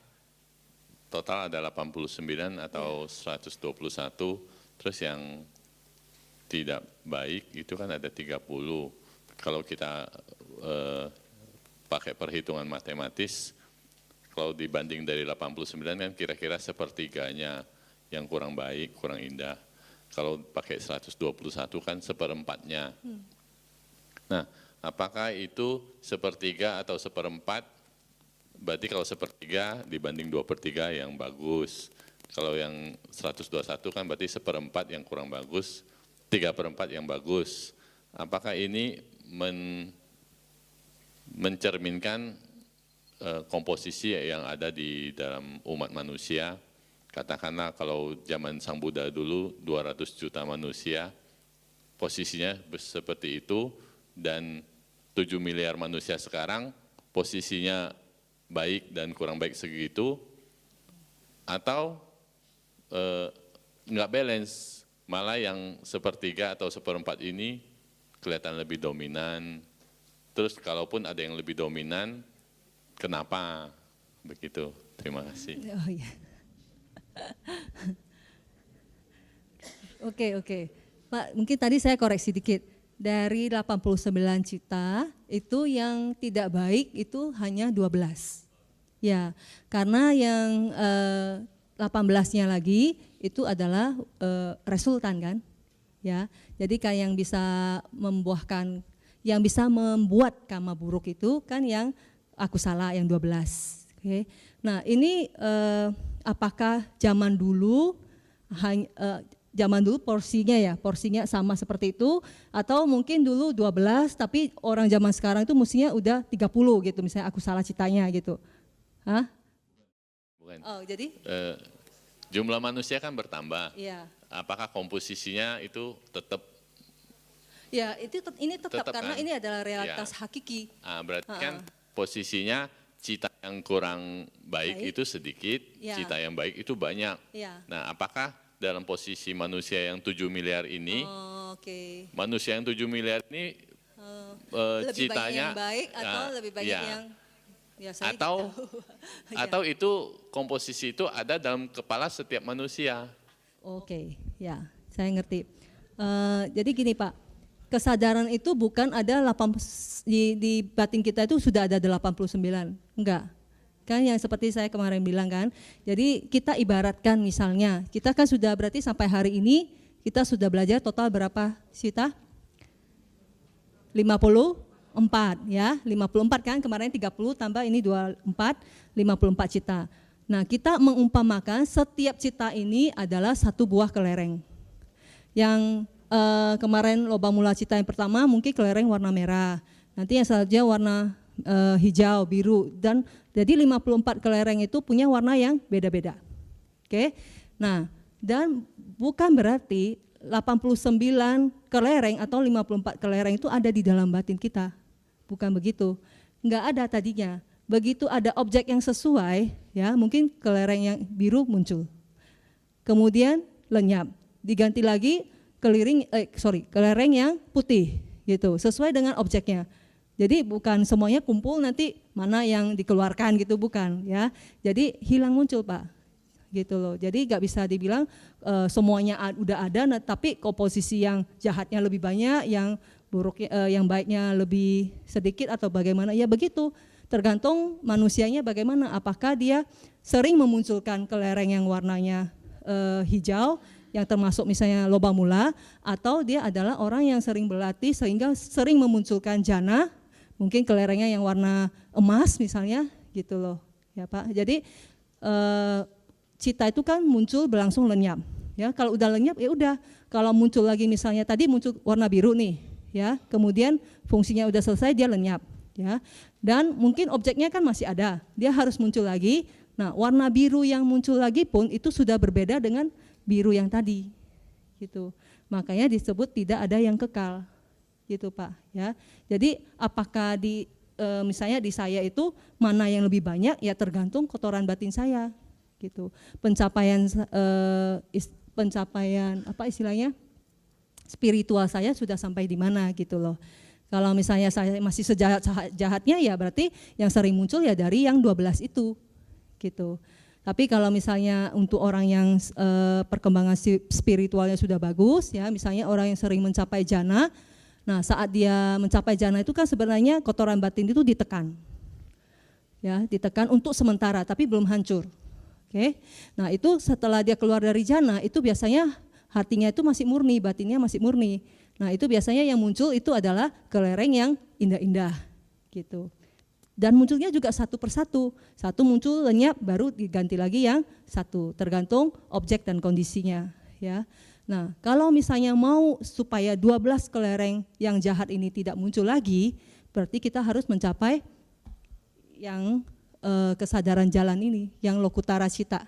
total ada 89 atau 121, terus yang tidak baik itu kan ada 30. Kalau kita pakai perhitungan matematis, kalau dibanding dari 89 kan kira-kira sepertiganya yang kurang baik, kurang indah. Kalau pakai 121 kan seperempatnya. Nah, apakah itu sepertiga atau seperempat? Berarti kalau sepertiga dibanding 2/3 yang bagus. Kalau yang 121 kan berarti seperempat yang kurang bagus, 3/4 yang bagus. Apakah ini mencerminkan komposisi yang ada di dalam umat manusia? Katakanlah kalau zaman Sang Buddha dulu 200 juta manusia, posisinya seperti itu, dan 7 miliar manusia sekarang posisinya baik dan kurang baik segitu, atau nggak balance, malah yang sepertiga atau seperempat ini kelihatan lebih dominan. Terus kalaupun ada yang lebih dominan, kenapa begitu? Terima kasih. Oh iya. Oke. Pak, mungkin tadi saya koreksi dikit. Dari 89 cita itu yang tidak baik itu hanya 12. Ya, karena yang 18-nya lagi itu adalah resultan kan. Ya. Jadi kayak yang bisa membuahkan, yang bisa membuat kama buruk itu kan yang akusala yang 12. Oke. Nah, ini apakah zaman dulu porsinya sama seperti itu, atau mungkin dulu 12 tapi orang zaman sekarang itu mestinya udah 30 gitu, misalnya aku salah citanya gitu. Hah? Bukan. Oh, jadi? Jumlah manusia kan bertambah. Iya. apakah komposisinya itu tetap? Ya, ini tetap Tetap karena kan? ini adalah realitas Ya. hakiki. Berarti kan posisinya cita yang kurang baik itu sedikit, Ya. cita yang baik itu banyak. Ya. Nah, apakah dalam posisi manusia yang 7 miliar ini, Oh, oke. manusia yang 7 miliar ini Lebih banyak citanya yang baik atau lebih banyak ya. yang ya saya Atau gitu. atau itu komposisi itu ada dalam kepala setiap manusia. Oke, ya, saya ngerti. Jadi gini Pak, kesadaran itu bukan ada di batin kita itu sudah ada 89, enggak. Kan yang seperti saya kemarin bilang kan, jadi kita ibaratkan misalnya, kita kan sudah berarti sampai hari ini, kita sudah belajar total berapa cita? 54 ya, 54 kan, kemarin 30 tambah ini 24, 54 cita. Nah, kita mengumpamakan setiap cita ini adalah satu buah kelereng. Yang kemarin lobang mula cita yang pertama mungkin kelereng warna merah. Nanti yang selanjutnya warna hijau, biru, dan jadi 54 kelereng itu punya warna yang beda-beda. Oke. Nah, dan bukan berarti 89 kelereng atau 54 kelereng itu ada di dalam batin kita. Bukan begitu. Enggak ada tadinya. Begitu ada objek yang sesuai, ya mungkin kelereng yang biru muncul. Kemudian lenyap. Diganti lagi kelereng yang putih gitu, sesuai dengan objeknya. Jadi bukan semuanya kumpul nanti mana yang dikeluarkan gitu, bukan ya. Jadi hilang muncul Pak, gitu loh. Jadi nggak bisa dibilang semuanya udah ada, tapi komposisi yang jahatnya lebih banyak, yang buruknya, yang baiknya lebih sedikit atau bagaimana? Ya begitu. Tergantung manusianya bagaimana. Apakah dia sering memunculkan kelereng yang warnanya hijau, yang termasuk misalnya lobang mula, atau dia adalah orang yang sering berlatih sehingga sering memunculkan jana, mungkin kelerengnya yang warna emas misalnya, gitu loh, ya Pak. Jadi cita itu kan muncul berlangsung lenyap, ya. Kalau udah lenyap ya udah. Kalau muncul lagi misalnya tadi muncul warna biru nih, ya. Kemudian fungsinya udah selesai dia lenyap, ya. Dan mungkin objeknya kan masih ada, dia harus muncul lagi. Nah, warna biru yang muncul lagi pun itu sudah berbeda dengan biru yang tadi, gitu. Makanya disebut tidak ada yang kekal, gitu Pak. Ya, jadi apakah misalnya di saya itu mana yang lebih banyak? Ya tergantung kotoran batin saya, gitu. Pencapaian apa istilahnya? Spiritual saya sudah sampai di mana, gitu loh. Kalau misalnya saya masih sejahat-jahatnya ya berarti yang sering muncul ya dari yang 12 itu, gitu. Tapi kalau misalnya untuk orang yang perkembangan spiritualnya sudah bagus, ya misalnya orang yang sering mencapai jana, nah saat dia mencapai jana itu kan sebenarnya kotoran batin itu ditekan, ya ditekan untuk sementara, tapi belum hancur. Oke, nah itu setelah dia keluar dari jana itu biasanya hatinya itu masih murni, batinnya masih murni. Nah itu biasanya yang muncul itu adalah kelereng yang indah-indah, gitu. Dan munculnya juga satu persatu, satu muncul lenyap baru diganti lagi yang satu, tergantung objek dan kondisinya, ya. Nah, kalau misalnya mau supaya 12 kelereng yang jahat ini tidak muncul lagi, berarti kita harus mencapai yang kesadaran jalan ini, yang lokutara cita.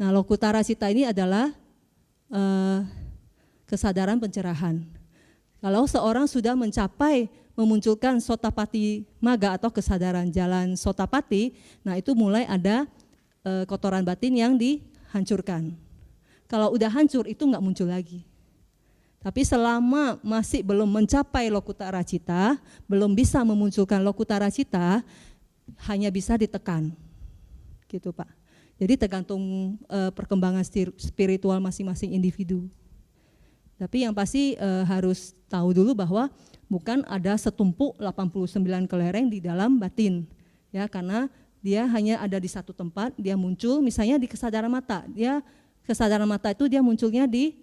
Nah, lokutara cita ini adalah kesadaran pencerahan. Kalau seorang sudah mencapai memunculkan sotapati maga atau kesadaran jalan sotapati, nah itu mulai ada kotoran batin yang dihancurkan. Kalau udah hancur itu enggak muncul lagi. Tapi selama masih belum mencapai lokutara cita, belum bisa memunculkan lokutara cita, hanya bisa ditekan, gitu Pak. Jadi tergantung perkembangan spiritual masing-masing individu. Tapi yang pasti harus tahu dulu bahwa bukan ada setumpuk 89 kelereng di dalam batin, ya, karena dia hanya ada di satu tempat, dia muncul misalnya di kesadaran mata, kesadaran mata itu dia munculnya di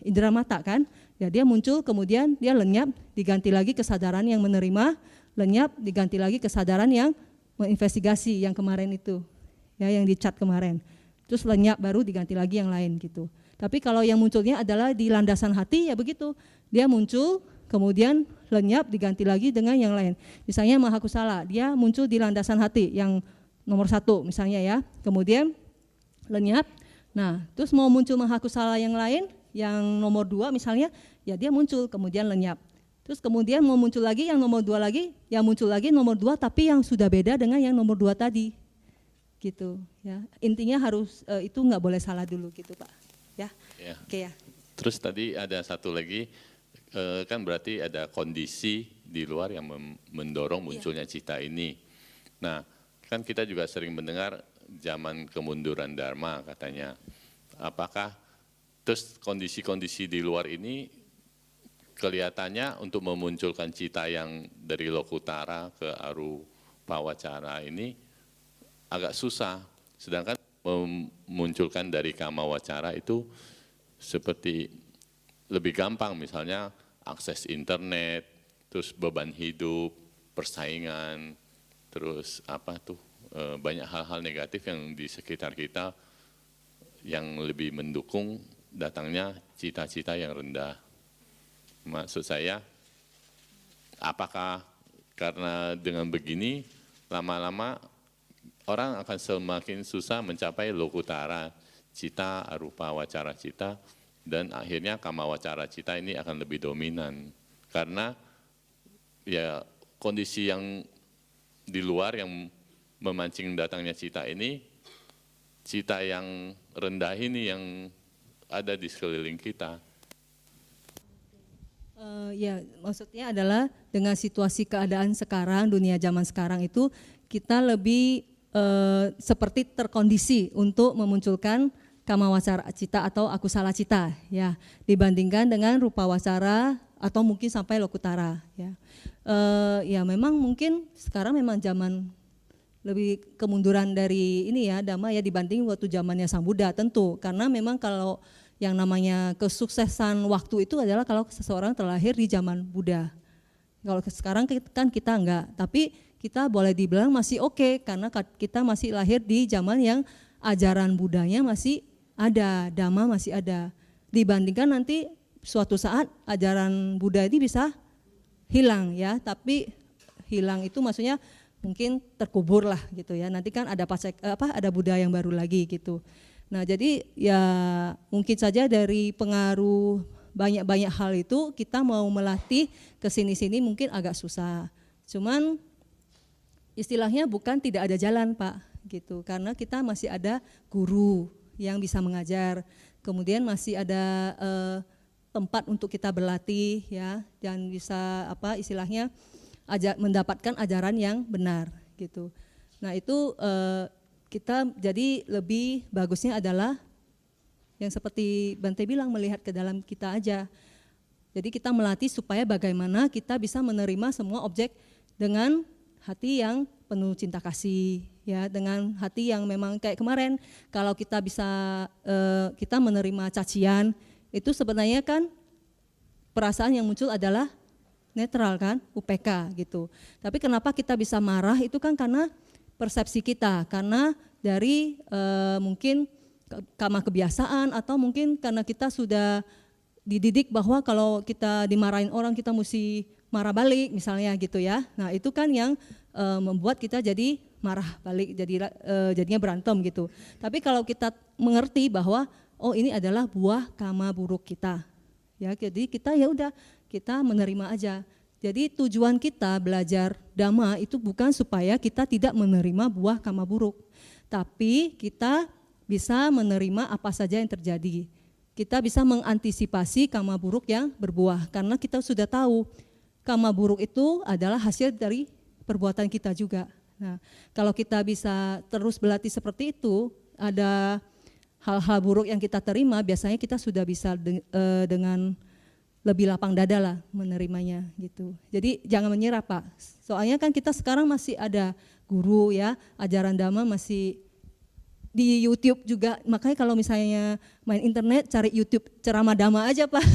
indera mata kan, ya dia muncul kemudian dia lenyap, diganti lagi kesadaran yang menerima, lenyap, diganti lagi kesadaran yang menginvestigasi yang kemarin itu, ya yang dicat kemarin, terus lenyap baru diganti lagi yang lain gitu. Tapi kalau yang munculnya adalah di landasan hati ya begitu, dia muncul kemudian lenyap diganti lagi dengan yang lain. Misalnya Mahakusala, dia muncul di landasan hati yang nomor 1 misalnya ya, kemudian lenyap Nah, terus mau muncul mahakusala yang lain, yang nomor 2 misalnya, ya dia muncul kemudian lenyap. Terus kemudian mau muncul lagi yang nomor 2 lagi, yang muncul lagi nomor 2 tapi yang sudah beda dengan yang nomor 2 tadi. Gitu ya. Intinya harus itu nggak boleh salah dulu gitu, Pak. Ya. Ya. Oke ya. Terus tadi ada satu lagi, kan berarti ada kondisi di luar yang mendorong munculnya cita ini. Nah, kan kita juga sering mendengar zaman kemunduran Dharma katanya. Apakah terus kondisi-kondisi di luar ini kelihatannya untuk memunculkan cita yang dari Lokutara ke Arupawacara ini agak susah. Sedangkan memunculkan dari Kamawacara itu seperti lebih gampang, misalnya akses internet, terus beban hidup, persaingan, terus banyak hal-hal negatif yang di sekitar kita yang lebih mendukung datangnya cita-cita yang rendah. Maksud saya, apakah karena dengan begini lama-lama orang akan semakin susah mencapai Lokutara cita, Arupawacara cita, dan akhirnya Kamawacara cita ini akan lebih dominan. Karena ya kondisi yang di luar yang memancing datangnya cita ini, cita yang rendah ini yang ada di sekeliling kita. Ya, maksudnya adalah dengan situasi keadaan sekarang, dunia zaman sekarang itu kita lebih seperti terkondisi untuk memunculkan Kamawacara cita atau Akusala cita ya, dibandingkan dengan Rupawacara atau mungkin sampai Lokutara ya. Ya memang mungkin sekarang memang zaman lebih kemunduran dari ini ya Dhamma ya dibanding waktu zamannya Sang Buddha tentu, karena memang kalau yang namanya kesuksesan waktu itu adalah kalau seseorang terlahir di zaman Buddha. Kalau sekarang kan kita enggak, tapi kita boleh dibilang masih oke karena kita masih lahir di zaman yang ajaran Buddhanya masih ada, Dhamma masih ada. Dibandingkan nanti suatu saat ajaran Buddha ini bisa hilang ya, tapi hilang itu maksudnya mungkin terkubur lah gitu ya. Nanti kan ada ada Buddha yang baru lagi gitu. Nah, jadi ya mungkin saja dari pengaruh banyak-banyak hal itu kita mau melatih ke sini-sini mungkin agak susah. Cuman istilahnya bukan tidak ada jalan, Pak, gitu. Karena kita masih ada guru yang bisa mengajar. Kemudian masih ada tempat untuk kita berlatih ya, dan bisa istilahnya mendapatkan ajaran yang benar gitu. Nah, itu kita jadi lebih bagusnya adalah yang seperti Bante bilang, melihat ke dalam kita aja. Jadi kita melatih supaya bagaimana kita bisa menerima semua objek dengan hati yang penuh cinta kasih ya, dengan hati yang memang kayak kemarin kalau kita bisa kita menerima cacian itu sebenarnya kan perasaan yang muncul adalah netral kan, UPK gitu. Tapi kenapa kita bisa marah itu kan karena persepsi kita, karena dari mungkin karena kebiasaan atau mungkin karena kita sudah dididik bahwa kalau kita dimarahin orang kita mesti marah balik misalnya gitu ya. Nah, itu kan yang membuat kita jadi marah balik, jadinya berantem gitu. Tapi kalau kita mengerti bahwa oh ini adalah buah karma buruk kita. Ya, jadi kita ya udah kita menerima aja. Jadi tujuan kita belajar Dhamma itu bukan supaya kita tidak menerima buah karma buruk, tapi kita bisa menerima apa saja yang terjadi. Kita bisa mengantisipasi karma buruk yang berbuah karena kita sudah tahu karma buruk itu adalah hasil dari perbuatan kita juga. Nah, kalau kita bisa terus berlatih seperti itu, ada hal-hal buruk yang kita terima, biasanya kita sudah bisa dengan lebih lapang dada lah menerimanya gitu. Jadi jangan menyerah, Pak. Soalnya kan kita sekarang masih ada guru ya, ajaran Dhamma masih di YouTube juga. Makanya kalau misalnya main internet cari YouTube ceramah Dhamma aja, Pak.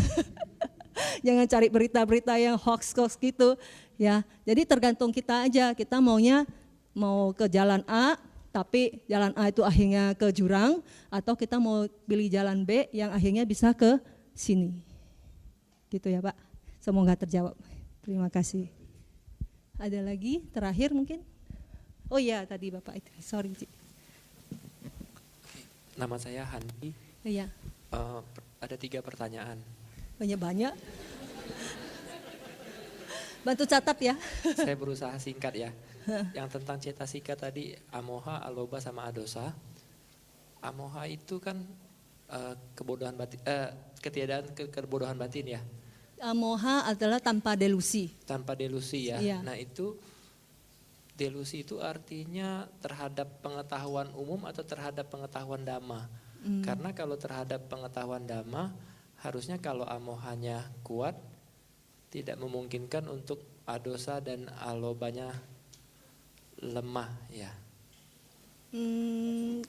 Jangan cari berita-berita yang hoax gitu ya. Jadi tergantung kita aja, kita maunya mau ke jalan A tapi jalan A itu akhirnya ke jurang, atau kita mau pilih jalan B yang akhirnya bisa ke sini. Gitu ya, Pak. Semoga terjawab. Terima kasih. Ada lagi terakhir mungkin? Oh iya tadi Bapak itu, sorry Ci. Nama saya Handi. Iya, Ada 3 pertanyaan. banyak-banyak. Bantu catat ya. Saya berusaha singkat ya. Yang tentang cetasika tadi, amoha, aloba, sama adosa. Amoha itu kan kebodohan batin, ketiadaan kebodohan batin ya. Moha adalah tanpa delusi. Tanpa delusi ya. Iya. Nah itu delusi itu artinya terhadap pengetahuan umum atau terhadap pengetahuan dhamma. Karena kalau terhadap pengetahuan dhamma, harusnya kalau amohanya kuat, tidak memungkinkan untuk adosa dan alobanya lemah ya.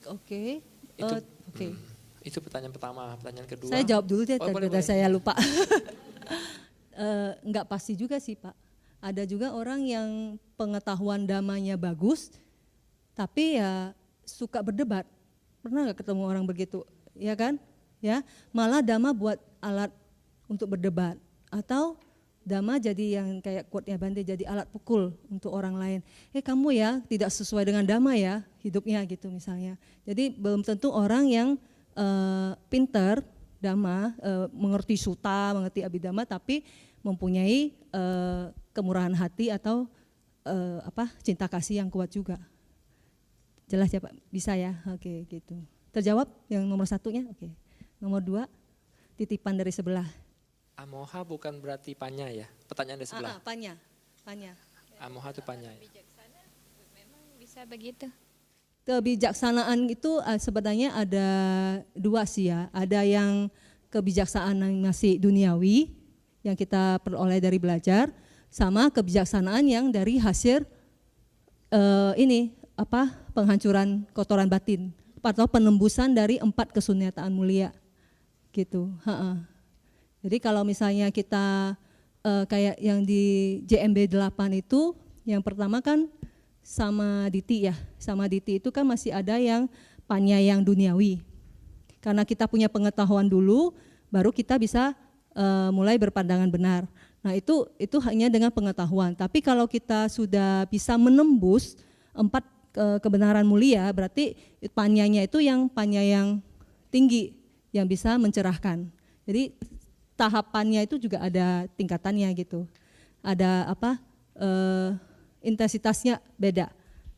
Oke. Itu, Oke. Itu pertanyaan pertama. Pertanyaan kedua. Saya jawab dulu deh, boleh, daripada boleh. saya lupa. Enggak pasti juga sih Pak. Ada juga orang yang pengetahuan damanya bagus, tapi ya suka berdebat. Pernah nggak ketemu orang begitu? Ya kan? Ya, malah dhamma buat alat untuk berdebat. Atau dhamma jadi yang kayak quote-nya Bante, jadi alat pukul untuk orang lain. Kamu ya tidak sesuai dengan dhamma ya hidupnya gitu misalnya. Jadi belum tentu orang yang pinter dhamma, mengerti sutta, mengerti abhidhamma, tapi mempunyai kemurahan hati atau cinta kasih yang kuat juga. Jelas ya Pak? Bisa ya? Oke gitu. Terjawab yang nomor 1-nya? Oke. Nomor 2, titipan dari sebelah. Amoha bukan berarti panya ya. Pertanyaan dari sebelah. Panya. Amoha itu panya ya. Bijaksana memang bisa begitu. Kebijaksanaan itu sebenarnya ada 2 sih ya. Ada yang kebijaksanaan yang masih duniawi yang kita peroleh dari belajar, sama kebijaksanaan yang dari hasil penghancuran kotoran batin atau penembusan dari 4 kesunyataan mulia gitu. Jadi kalau misalnya kita kayak yang di JMB 8 itu, yang pertama kan sama diti ya. Sama diti itu kan masih ada yang panya yang duniawi. Karena kita punya pengetahuan dulu, baru kita bisa mulai berpandangan benar. Nah itu hanya dengan pengetahuan. Tapi kalau kita sudah bisa menembus 4 kebenaran mulia, berarti panyanya itu yang panya yang tinggi, yang bisa mencerahkan. Jadi tahapannya itu juga ada tingkatannya gitu. Ada intensitasnya beda.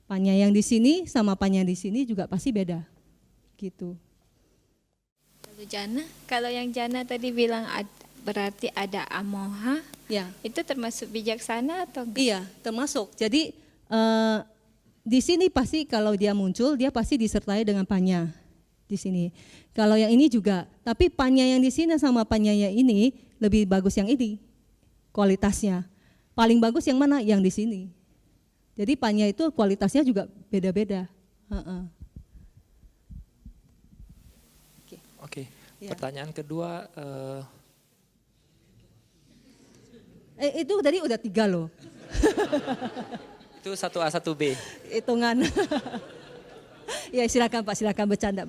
Panya yang di sini sama panya di sini juga pasti beda. Gitu. Lalu jana, kalau yang jana tadi bilang berarti ada amoha, Ya. itu termasuk bijaksana atau enggak? Iya, termasuk. Jadi di sini pasti kalau dia muncul, dia pasti disertai dengan panya di sini. Kalau yang ini juga, tapi panya yang di sini sama panya yang ini lebih bagus yang ini kualitasnya. Paling bagus yang mana? Yang di sini. Jadi panya itu kualitasnya juga beda-beda. Oke. Ya. Pertanyaan kedua, Itu tadi udah 3 loh, itu 1A 1B. hitungan. Ya silakan Pak, silakan bercanda.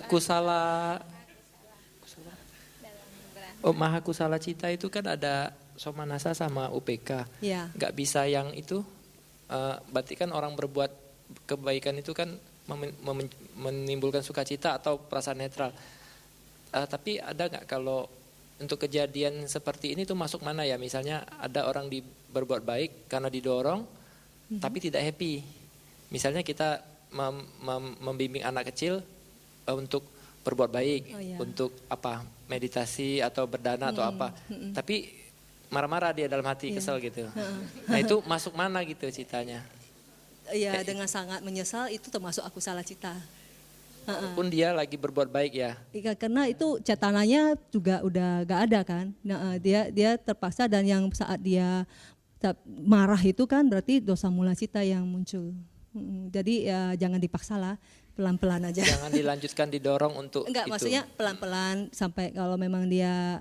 Kusala Maha Kusala Cita itu kan ada Somanasa sama UPK. Ya. Nggak bisa yang itu, berarti kan orang berbuat kebaikan itu kan menimbulkan sukacita atau perasaan netral. Tapi ada nggak kalau untuk kejadian seperti ini tuh masuk mana ya? Misalnya ada orang berbuat baik karena didorong, tapi tidak happy. Misalnya kita membimbing anak kecil untuk berbuat baik, untuk meditasi atau berdana atau apa. Tapi marah-marah dia dalam hati, kesel gitu. Nah itu masuk mana gitu citanya? Iya, dengan sangat menyesal itu termasuk aku salah cita. Walaupun dia lagi berbuat baik ya. Iya, karena itu cetananya juga udah gak ada kan. Nah, dia terpaksa, dan yang saat dia marah itu kan berarti dosa mula cita yang muncul. Jadi ya jangan dipaksa lah, pelan-pelan aja. Jangan dilanjutkan didorong untuk Enggak, itu. maksudnya pelan-pelan sampai kalau memang dia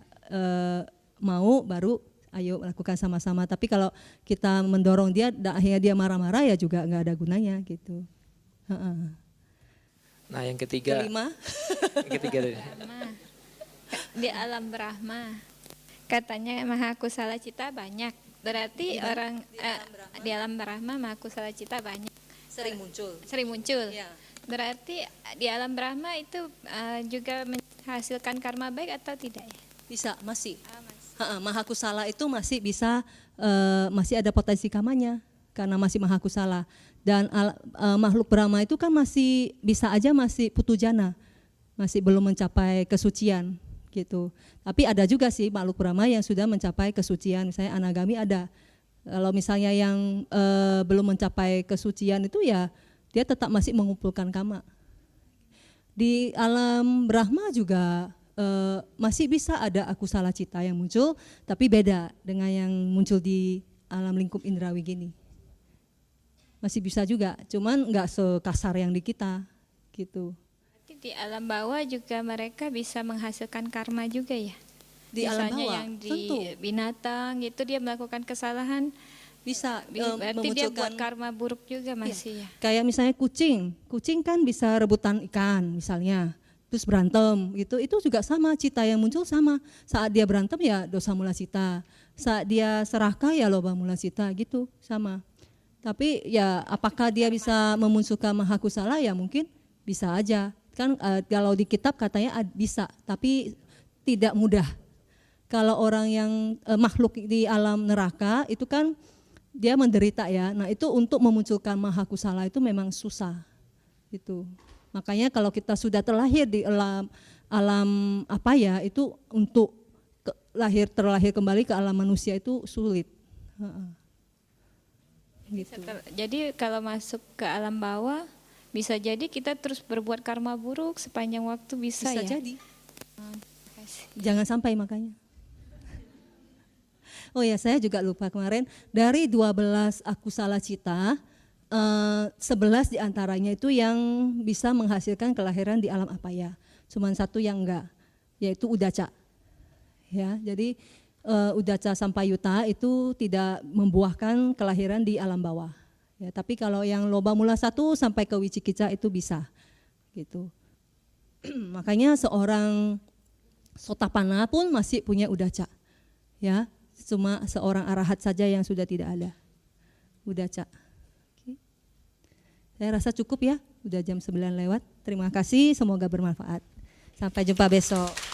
mau baru ayo lakukan sama-sama. Tapi kalau kita mendorong dia dan akhirnya dia marah-marah ya juga nggak ada gunanya gitu. Nah yang ketiga. Kelima. Yang ketiga tadi. Di alam Brahma, katanya Maha Kusala Cita banyak. Berarti di alam Brahma Maha Kusala Cita banyak. Sering muncul. Sering muncul. Ya. Berarti di alam Brahma itu juga menghasilkan karma baik atau tidak ya? Bisa, masih. Mas. Mahakusala itu masih bisa, masih ada potensi kamanya karena masih mahakusala. Dan makhluk Brahma itu kan masih bisa aja masih putujana, masih belum mencapai kesucian gitu. Tapi ada juga sih makhluk Brahma yang sudah mencapai kesucian, misalnya anagami ada. Kalau misalnya yang belum mencapai kesucian itu ya dia tetap masih mengumpulkan kama. Di alam Brahma juga masih bisa ada akusala cita yang muncul, tapi beda dengan yang muncul di alam lingkup indrawi gini. Masih bisa juga, cuman nggak sekasar yang di kita gitu. Berarti di alam bawah juga mereka bisa menghasilkan karma juga ya? Di alam Misalnya bawah, yang di tentu. binatang itu dia melakukan kesalahan, Bisa berarti dia buat memunculkan. karma buruk juga masih ya? Kayak misalnya kucing kan bisa rebutan ikan misalnya, terus berantem gitu, itu juga sama, cita yang muncul sama. Saat dia berantem ya dosa mula cita, saat dia serakah ya loba mula cita gitu, sama. Tapi ya apakah dia bisa memunculkan mahakusala ya mungkin bisa aja. Kan kalau di kitab katanya bisa, tapi tidak mudah. Kalau orang yang makhluk di alam neraka itu kan dia menderita ya. Nah, itu untuk memunculkan mahakusala itu memang susah. Gitu. Makanya kalau kita sudah terlahir di alam apa ya, itu untuk terlahir kembali ke alam manusia itu sulit. Gitu. Jadi kalau masuk ke alam bawah bisa jadi kita terus berbuat karma buruk sepanjang waktu bisa ya? jadi. Kasih. Jangan sampai makanya. Oh ya, saya juga lupa kemarin, dari 12 akusala cita, 11 diantaranya itu yang bisa menghasilkan kelahiran di alam apaya. Cuman satu yang enggak, yaitu udaca. Ya, jadi udaca sampayuta itu tidak membuahkan kelahiran di alam bawah. Ya, tapi kalau yang loba mula 1 sampai ke wicikica itu bisa. Gitu. Makanya seorang sotapana pun masih punya udaca. Ya, cuma seorang arahat saja yang sudah tidak ada udaca. Oke. Saya rasa cukup ya, udah jam 9 lewat. Terima kasih, semoga bermanfaat. Sampai jumpa besok.